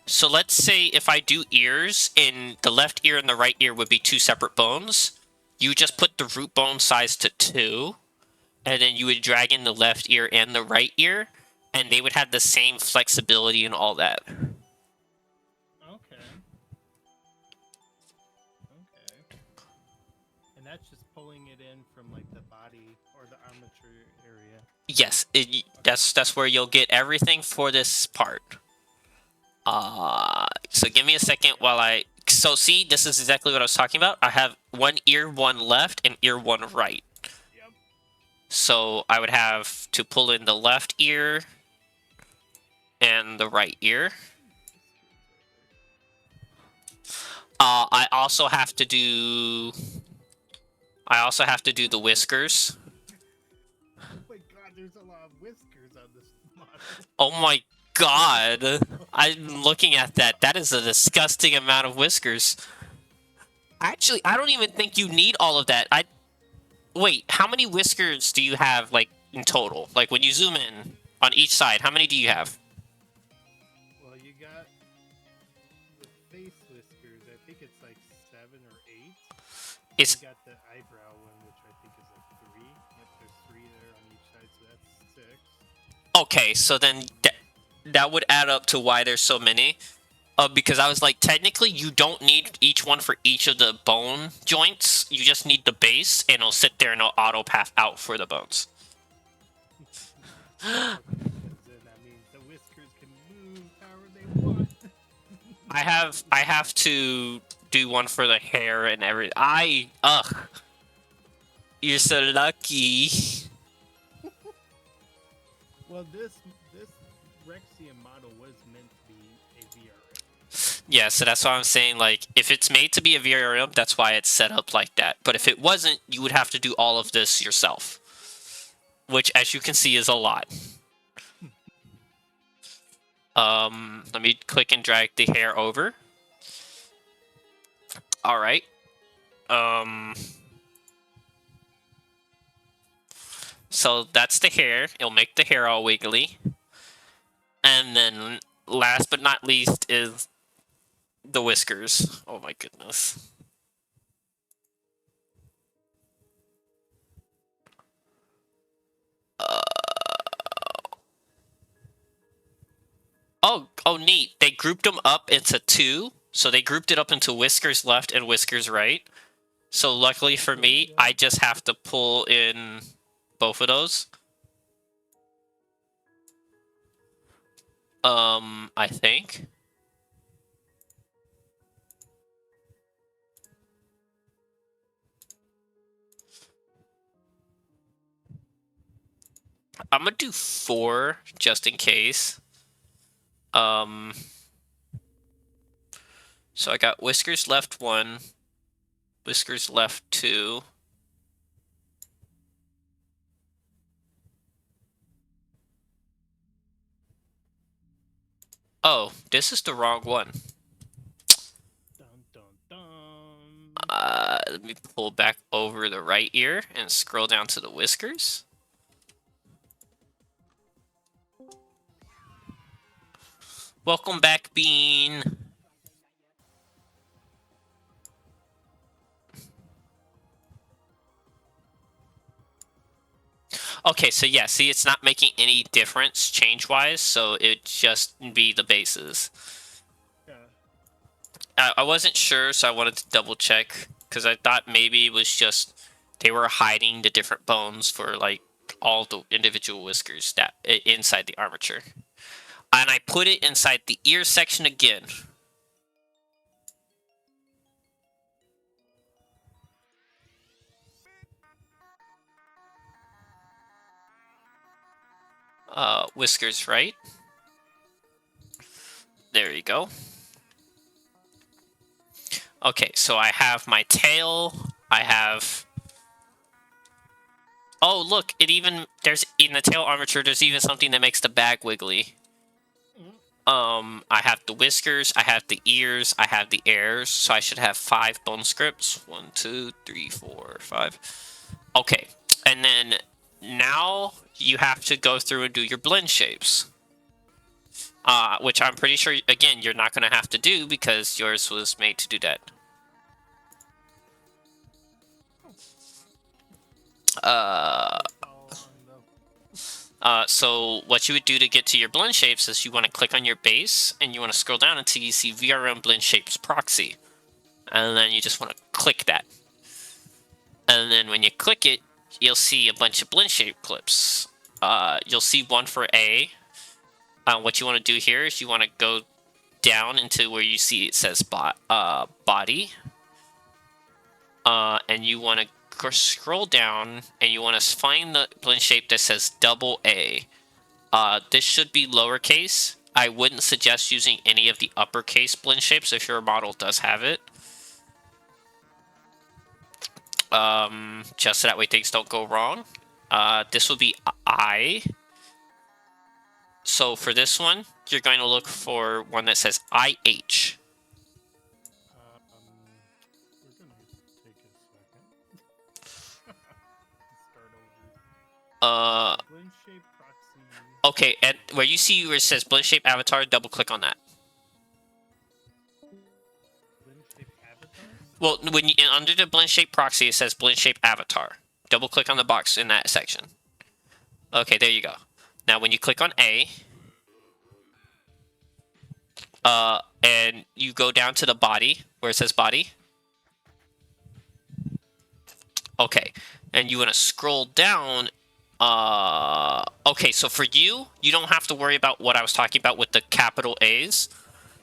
So let's say if I do ears, and the left ear and the right ear would be two separate bones, you just put the root bone size to 2, and then you would drag in the left ear and the right ear, and they would have the same flexibility and all that. Okay. And that's just pulling it in from like the body or the armature area. Yes, that's where you'll get everything for this part. So give me a second while I... So see, this is exactly what I was talking about. I have one ear, one left, and ear, one right. Yep. So I would have to pull in the left ear and the right ear. I also have to do the whiskers. Oh my god, there's a lot of whiskers on this model. Oh my god. I'm looking at that. That is a disgusting amount of whiskers. Actually, I don't even think you need all of that. Wait, how many whiskers do you have, like, in total? Like, when you zoom in on each side, how many do you have? Well, you got the face whiskers. I think it's like 7 or 8. It's... You got the eyebrow one, which I think is like 3. Yep, there's 3 there on each side, so that's 6. Okay, so then that would add up to why there's so many. Because I was like, technically, you don't need each one for each of the bone joints. You just need the base, and it'll sit there and it'll auto path out for the bones. Then that means the whiskers can move however they want. I have to do one for the hair and everything. Ugh. You're so lucky. Well, this Rexium model was meant to be a VRM. Yeah, so that's why I'm saying, like, if it's made to be a VRM, that's why it's set up like that. But if it wasn't, you would have to do all of this yourself. Which, as you can see, is a lot. Let me click and drag the hair over. Alright. So that's the hair. It'll make the hair all wiggly. And then, last but not least, is the whiskers. Oh my goodness. Oh, neat. They grouped them up into 2. So they grouped it up into whiskers left and whiskers right. So luckily for me, I just have to pull in both of those. I think. I'm gonna do 4 just in case. So I got whiskers left 1, whiskers left 2. Oh, this is the wrong one. Dun, dun, dun. Let me pull back over the right ear and scroll down to the whiskers. Welcome back, Bean. Okay, so yeah, see, it's not making any difference change-wise, so it just be the bases. Yeah. I wasn't sure, so I wanted to double check, because I thought maybe it was just they were hiding the different bones for, like, all the individual whiskers that inside the armature. And I put it inside the ear section again. Whiskers, right? There you go. Okay, so I have my tail. I have... Oh, look, it even... There's in the tail armature, there's even something that makes the bag wiggly. I have the whiskers, I have the ears, I have the airs, so I should have 5 bone scripts. 1, 2, 3, 4, 5. Okay, and then now you have to go through and do your blend shapes. Which I'm pretty sure, again, you're not going to have to do because yours was made to do that. So what you would do to get to your blend shapes is you want to click on your base and you want to scroll down until you see VRM blend shapes proxy. And then you just want to click that. And then when you click it, you'll see a bunch of blend shape clips. You'll see one for A. What you want to do here is you want to go down into where you see it says body. And you want to scroll down and you want to find the blend shape that says double A. This should be lowercase. I wouldn't suggest using any of the uppercase blend shapes if your model does have it. Just so that way things don't go wrong. This will be I. So for this one, you're going to look for one that says IH. We're gonna take a second. Start over. Blend shape proxy. Okay, and where you see where it says blend shape avatar, double click on that. Blend shape avatar? Well, when you, under the blend shape proxy, it says blend shape avatar. Double click on the box in that section. Okay, there you go. Now, when you click on A, and you go down to the body, where it says body. Okay, and you want to scroll down. Okay, so for you, you don't have to worry about what I was talking about with the capital A's,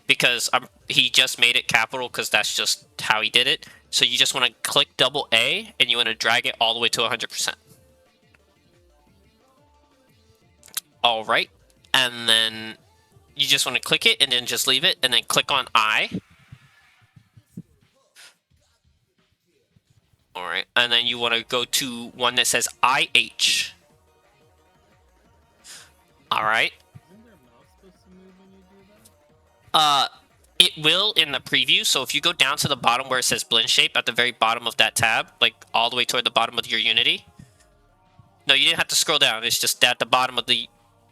because he just made it capital because that's just how he did it. So you just want to click double A, and you want to drag it all the way to 100%. All right, and then you just want to click it and then just leave it, and then click on I. All right, and then you want to go to one that says IH. All right. Isn't their mouse supposed to move when you do that? It will in the preview. So if you go down to the bottom where it says blend shape at the very bottom of that tab, like all the way toward the bottom of your Unity. No, you didn't have to scroll down. It's just at the bottom of the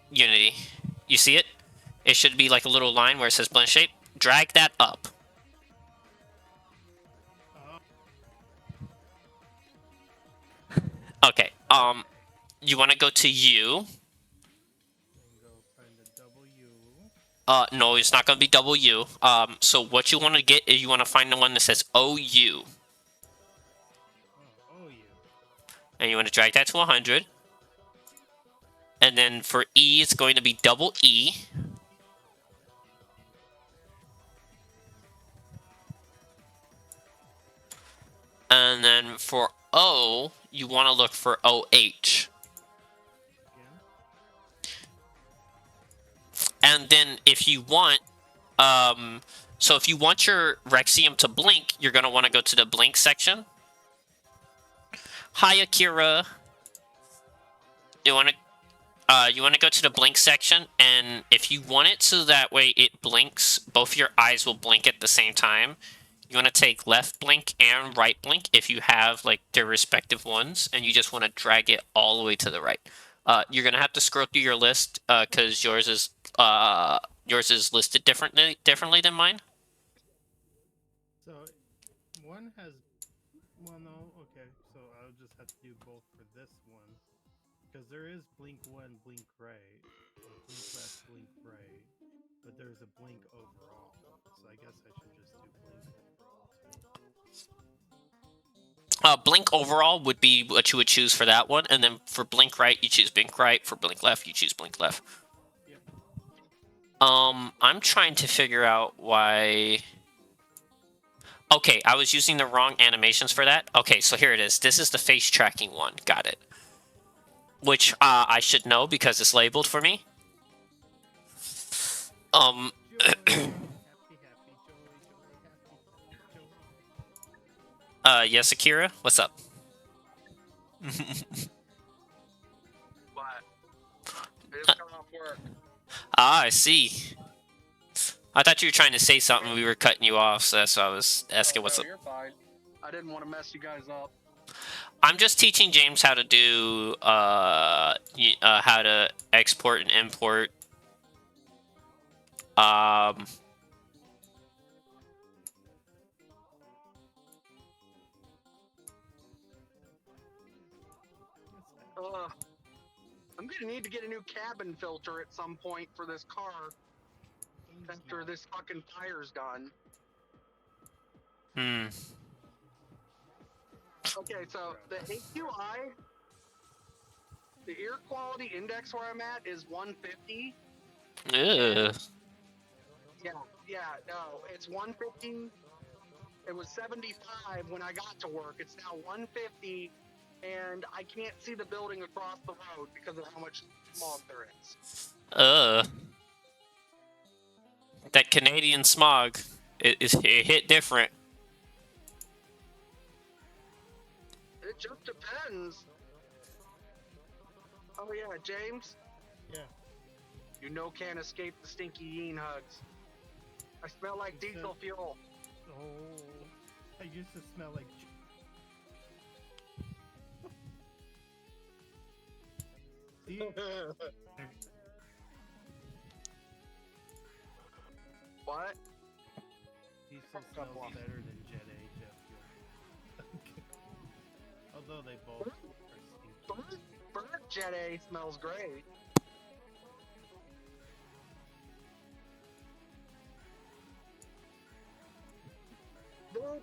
Unity. You see it? It should be like a little line where it says blend shape. Drag that up. Okay. You want to go to U. And go find the W. No, it's not going to be W. So what you want to get is you want to find the one that says OU. Oh, OU. And you want to drag that to 100. And then for E, it's going to be double E. And then for O, you want to look for OH. Again? And then if you want, so if you want your Rexium to blink, you're gonna want to go to the blink section. Hi, Akira. You want to go to the blink section, and if you want it so that way it blinks, both your eyes will blink at the same time. You want to take left blink and right blink if you have like their respective ones, and you just want to drag it all the way to the right. You're gonna have to scroll through your list because yours is listed differently than mine. So one has. Well, no. Okay, so I'll just have to do both for this one because there is blink one, blink right, or blink left, blink right, but there's a blink overall. So I guess I should just do blink overall. Blink overall would be what you would choose for that one, and then for blink right, you choose blink right. For blink left, you choose blink left. Yep. I'm trying to figure out why. Okay, I was using the wrong animations for that. Okay, so here it is. This is the face tracking one. Got it. Which I should know because it's labeled for me. Joey, happy, Joey. Yes, Akira? What's up? What? I just got off work. Ah, I see. I thought you were trying to say something. We were cutting you off, so that's why I was asking what's No, up. you're fine. I didn't want to mess you guys up. I'm just teaching James how to do how to export and import. I'm gonna need to get a new cabin filter at some point for this car after this fucking fire's done. Okay, so the AQI, the air quality index where I'm at is 150. Ugh. Yeah, no, it's 150. It was 75 when I got to work. It's now 150, and I can't see the building across the road because of how much smog there is. That Canadian smog, it hit different. It just depends. Oh yeah, James? Yeah. You know can't escape the stinky yeen hugs. I smell like diesel fuel. Oh, I used to smell like. See? What? Diesel smells better than Jet A jet fuel. Although they both are stupid. Bird Jet A smells great. Dude,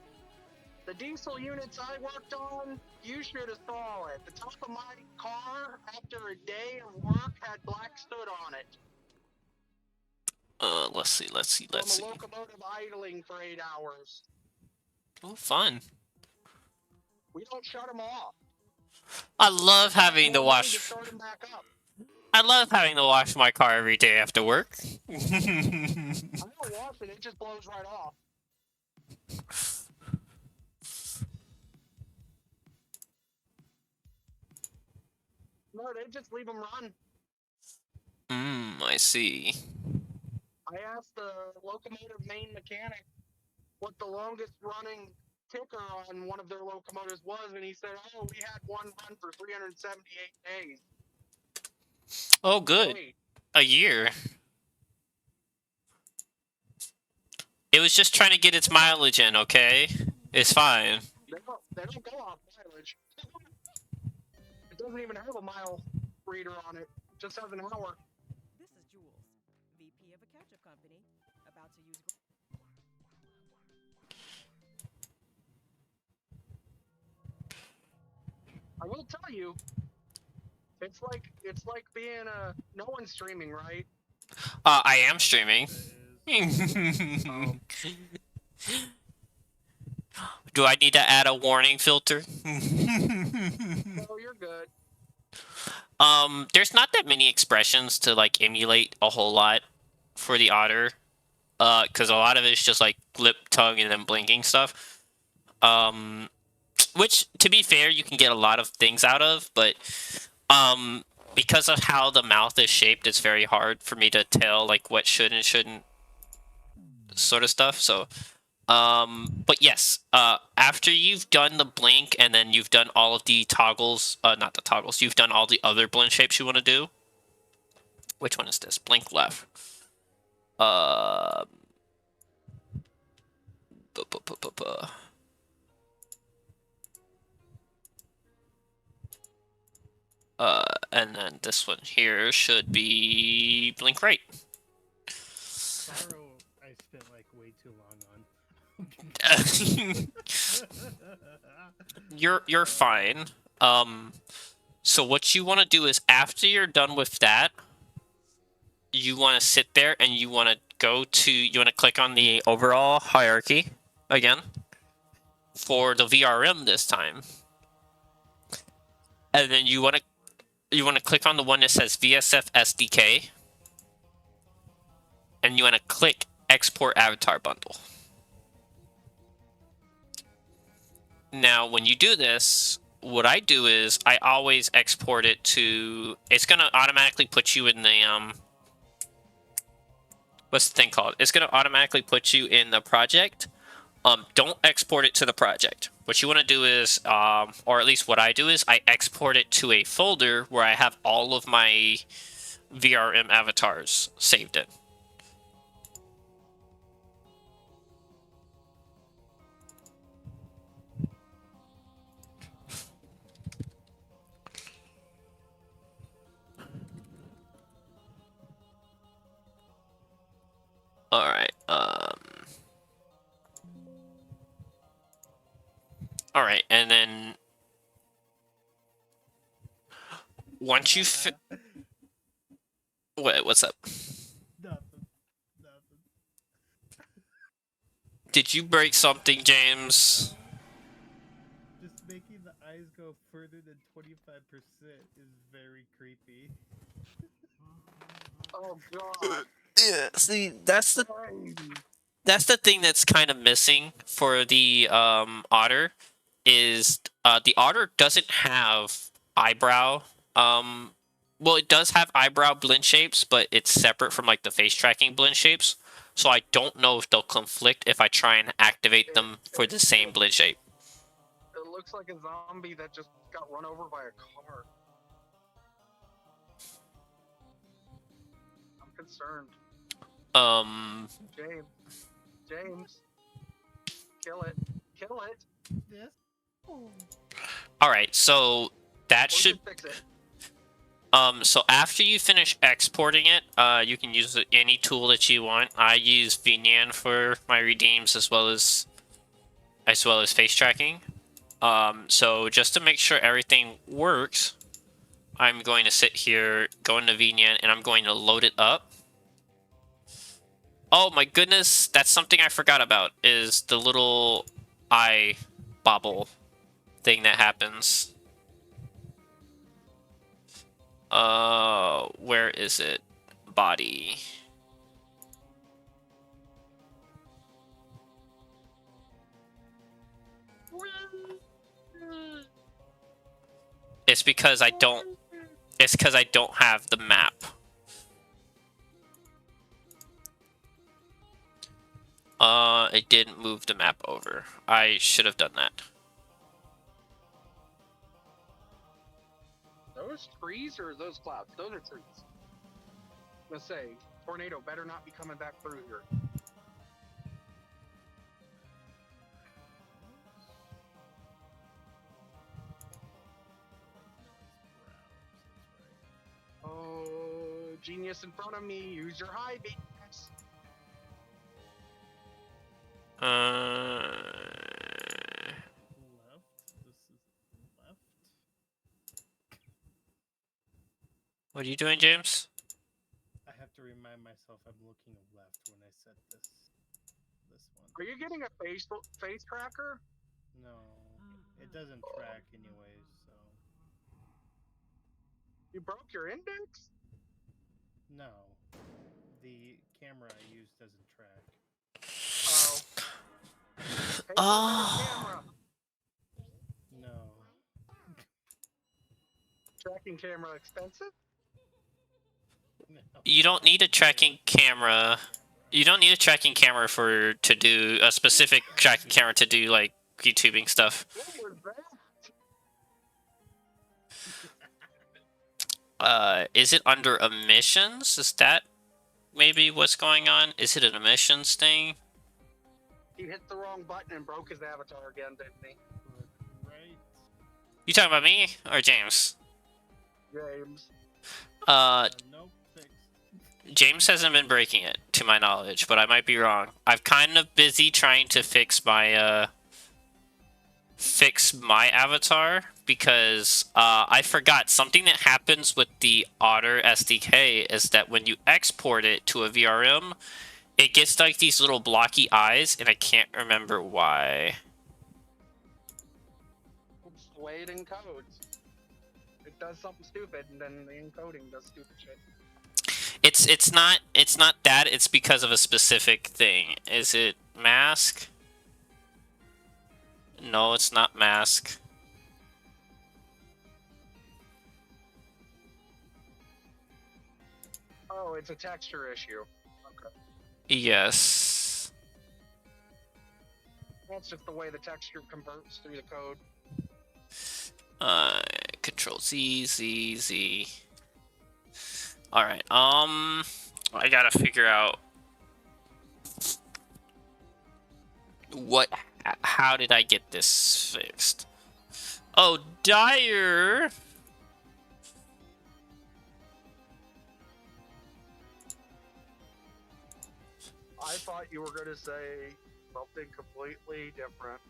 the diesel units I worked on, you should have saw it. The top of my car, after a day of work, had black soot on it. Let's see. From a locomotive idling for 8 hours. Oh, fun. We don't shut them off. I love having to We're wash. to start 'em back up. I love having to wash my car every day after work. I don't wash it, it just blows right off. No, they just leave them run. I see. I asked the locomotive main mechanic what the longest running ticker on one of their locomotives was, and he said, oh, we had one run for 378 days. Oh, good. Wait, A year. It was just trying to get its mileage in, okay? It's fine. they don't go off mileage. It doesn't even have a mile reader on it. It just has an hour. This is Jules, VP of a ketchup company, about to use. I will tell you, it's like being no one's streaming, right? I am streaming. Do I need to add a warning filter? No, you're good. There's not that many expressions to like emulate a whole lot. for the otter, because a lot of it's just like lip, tongue, and then blinking stuff. Which, to be fair, you can get a lot of things out of, but because of how the mouth is shaped, it's very hard for me to tell like what should and shouldn't sort of stuff. So, but yes, after you've done the blink and then you've done all of the toggles, not the toggles, you've done all the other blend shapes you want to do. Which one is this? Blink left. Uh, bu- bu- bu- bu- bu. And then this one here should be blink right. Sorrow, I spent like way too long on. You're fine. So what you want to do is after you're done with that, you want to sit there and you want to click on the overall hierarchy again for the VRM this time, and then you want to click on the one that says VSF SDK, and you want to click Export Avatar Bundle. Now, when you do this, what I do is I always export it to. It's gonna automatically put you in the what's the thing called? It's gonna automatically put you in the project. Don't export it to the project. What you want to do is, or at least what I do is, I export it to a folder where I have all of my VRM avatars saved in. All right. All right, and then once you what's up? Nothing. Did you break something, James? Just making the eyes go further than 25% is very creepy. Oh god. Yeah. See, that's the thing that's kind of missing for the otter is the otter doesn't have eyebrow. Well, it does have eyebrow blend shapes, but it's separate from like the face tracking blend shapes. So I don't know if they'll conflict if I try and activate them for the same blend shape. It looks like a zombie that just got run over by a car. I'm concerned. James, kill it. Yes. All right, so that Or should just fix it. so after you finish exporting it, you can use any tool that you want. I use VNyan for my redeems as well as face tracking. So just to make sure everything works, I'm going to sit here, go into VNyan, and I'm going to load it up. Oh my goodness, that's something I forgot about, is the little eye bobble thing that happens. Where is it? Body. It's because I don't have the map. It didn't move the map over. I should have done that. Those trees or those clouds? Those are trees. Let's say, tornado better not be coming back through here. Oh, genius in front of me. Use your high beams. Left. This is left. What are you doing, James? I have to remind myself I'm looking left when I set this one. Are you getting a face tracker? No, it doesn't track anyways. So You broke your index? no, the camera I use doesn't track. Oh. Hey, Oh. camera. No. Tracking camera expensive? No. You don't need a tracking camera. You don't need a tracking camera to do a specific tracking camera to do like YouTubing stuff. What was that? Is it under emissions? Is that maybe what's going on? Is it an emissions thing? He hit the wrong button and broke his avatar again, didn't he? Right. You talking about me or James? James. Nope. Fixed. James hasn't been breaking it, to my knowledge, but I might be wrong. I'm kind of busy trying to fix my avatar because I forgot something that happens with the Otter SDK is that when you export it to a VRM, it gets like these little blocky eyes, and I can't remember why. It's the way it encodes. It does something stupid, and then the encoding does stupid shit. It's not that. It's because of a specific thing. Is it mask? No, it's not mask. Oh, it's a texture issue. Okay. Yes. That's just the way the texture converts through the code. Control Z, Z, Z. Alright, I gotta figure out how did I get this fixed? Oh, Dyer! I thought you were gonna say something completely different.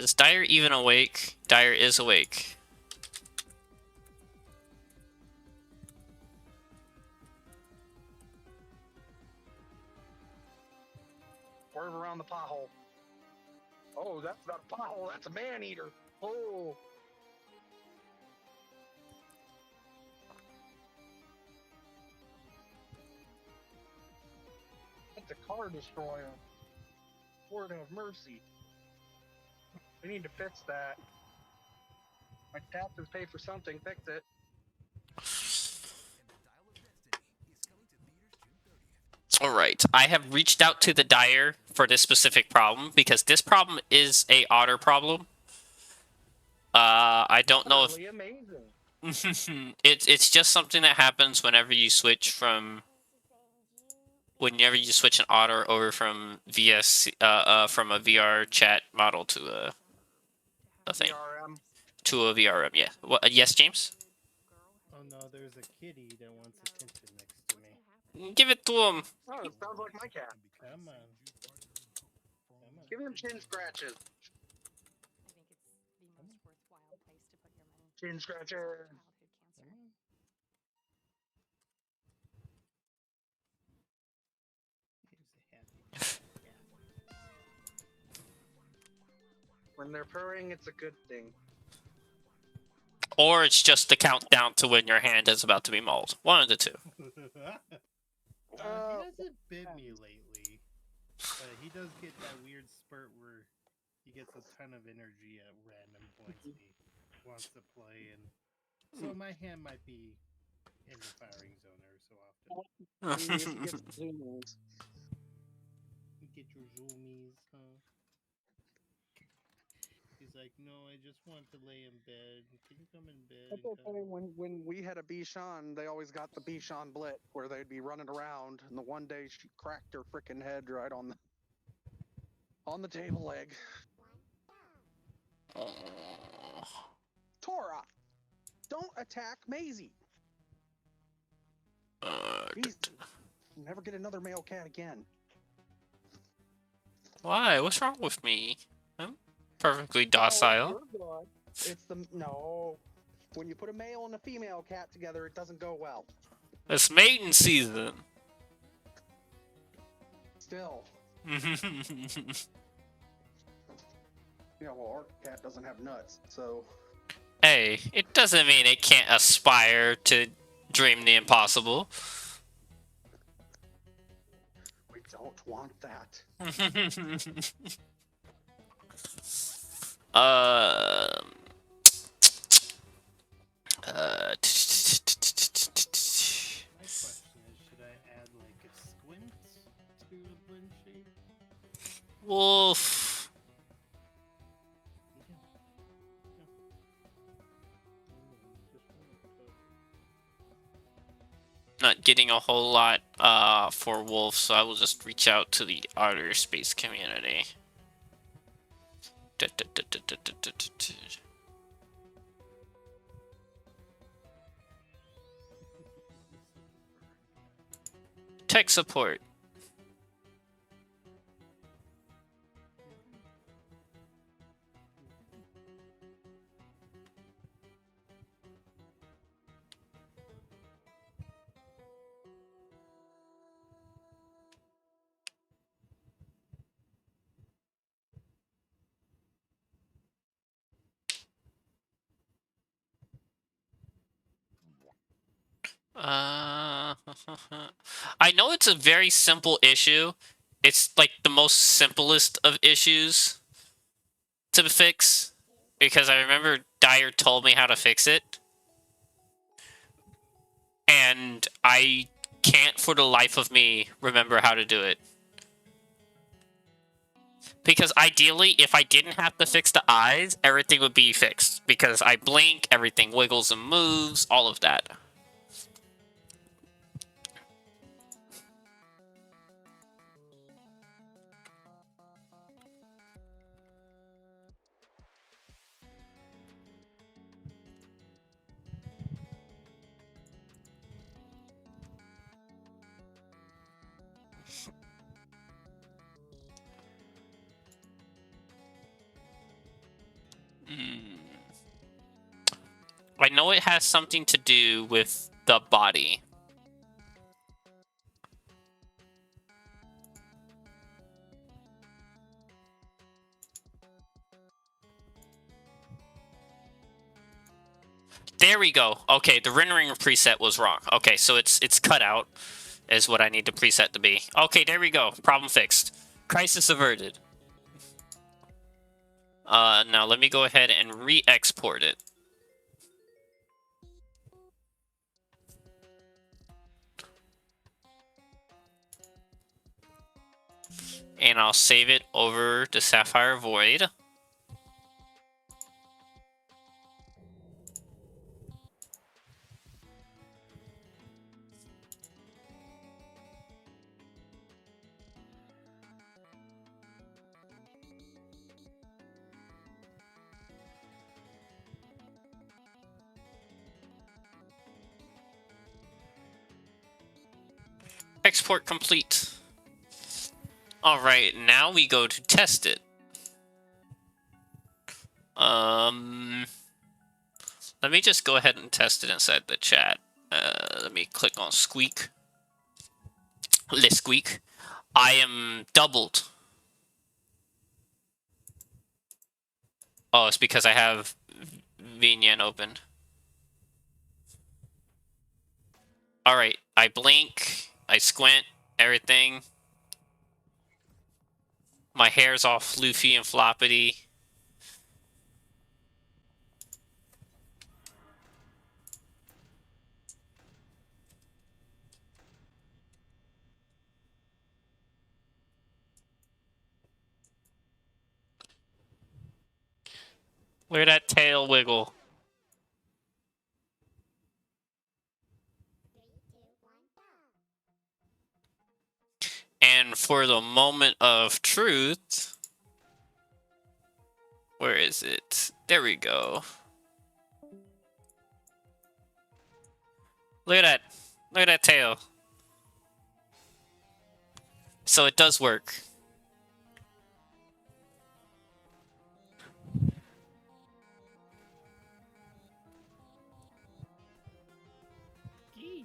Is Dyer even awake? Dyer is awake. Swerve around the pothole. Oh, that's not a pothole, that's a man-eater. Oh. That's a car destroyer. Lord have mercy. We need to fix that. My taxes pay for something, fix it. Alright, I have reached out to the Dyer for this specific problem, because this problem is a Otter problem. I don't know if... Really amazing. it's just something that happens whenever you switch an Otter over from from a VR chat model to a thing. VRM. To a VRM, yeah. What, yes, James? Oh no, there's a kitty that wants attention next to me. Give it to him. Oh, it sounds like my cat. Come on. Come on. Give him chin scratches. Chin scratcher. Come on. Here's a happy cat. When they're purring, it's a good thing. Or it's just the countdown to when your hand is about to be mauled. One of the two. He hasn't bit me lately, but he does get that weird spurt where he gets a ton of energy at random points and he wants to play, and so my hand might be in the firing zone every so often. You get your zoomies, huh? He's like, no, I just want to lay in bed. Can you come in bed? That's and okay. cuddle?" When we had a Bichon, they always got the Bichon Blit, where they'd be running around, and the one day she cracked her freaking head right on the table leg. Tora, don't attack Maisie. Jeez, never get another male cat again. Why? What's wrong with me? I'm perfectly docile. Oh, it's no. When you put a male and a female cat together, it doesn't go well. It's mating season. Still. Yeah, well, our cat doesn't have nuts, so... Hey, it doesn't mean it can't aspire to dream the impossible. don't want that. uh, My question is, should I add like a squint to a blend shade? Wolf. Not getting a whole lot for Wolf, so I will just reach out to the outer space community. Tech support. I know it's a very simple issue. It's like the most simplest of issues to fix, because I remember Dyer told me how to fix it, and I can't for the life of me remember how to do it. Because ideally, if I didn't have to fix the eyes, everything would be fixed. Because I blink, everything wiggles and moves, all of that. I know it has something to do with the body. There we go. Okay, the rendering preset was wrong. Okay, so it's cut out is what I need the preset to be. Okay, there we go. Problem fixed. Crisis averted. Now let me go ahead and re-export it. And I'll save it over the Sapphire Void. Export complete. Alright, now we go to test it. Let me just go ahead and test it inside the chat. Let me click on Squeak. Let's squeak. I am doubled. Oh, it's because I have VNyan open. Alright, I blink, I squint, everything. My hair's all floofy and floppity. Look at that tail wiggle. And for the moment of truth, where is it? There we go. Look at that. Look at that tail. So it does work. Gee.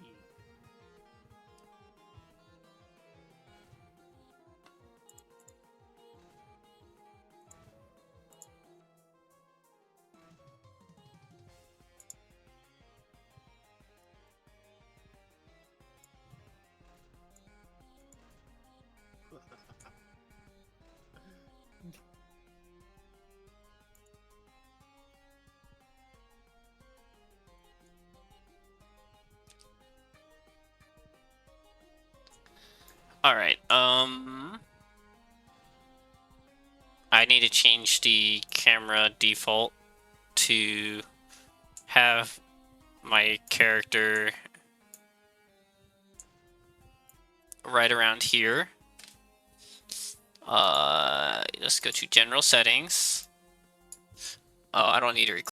Alright, I need to change the camera default to have my character right around here. Let's go to general settings. Oh, I don't need to record.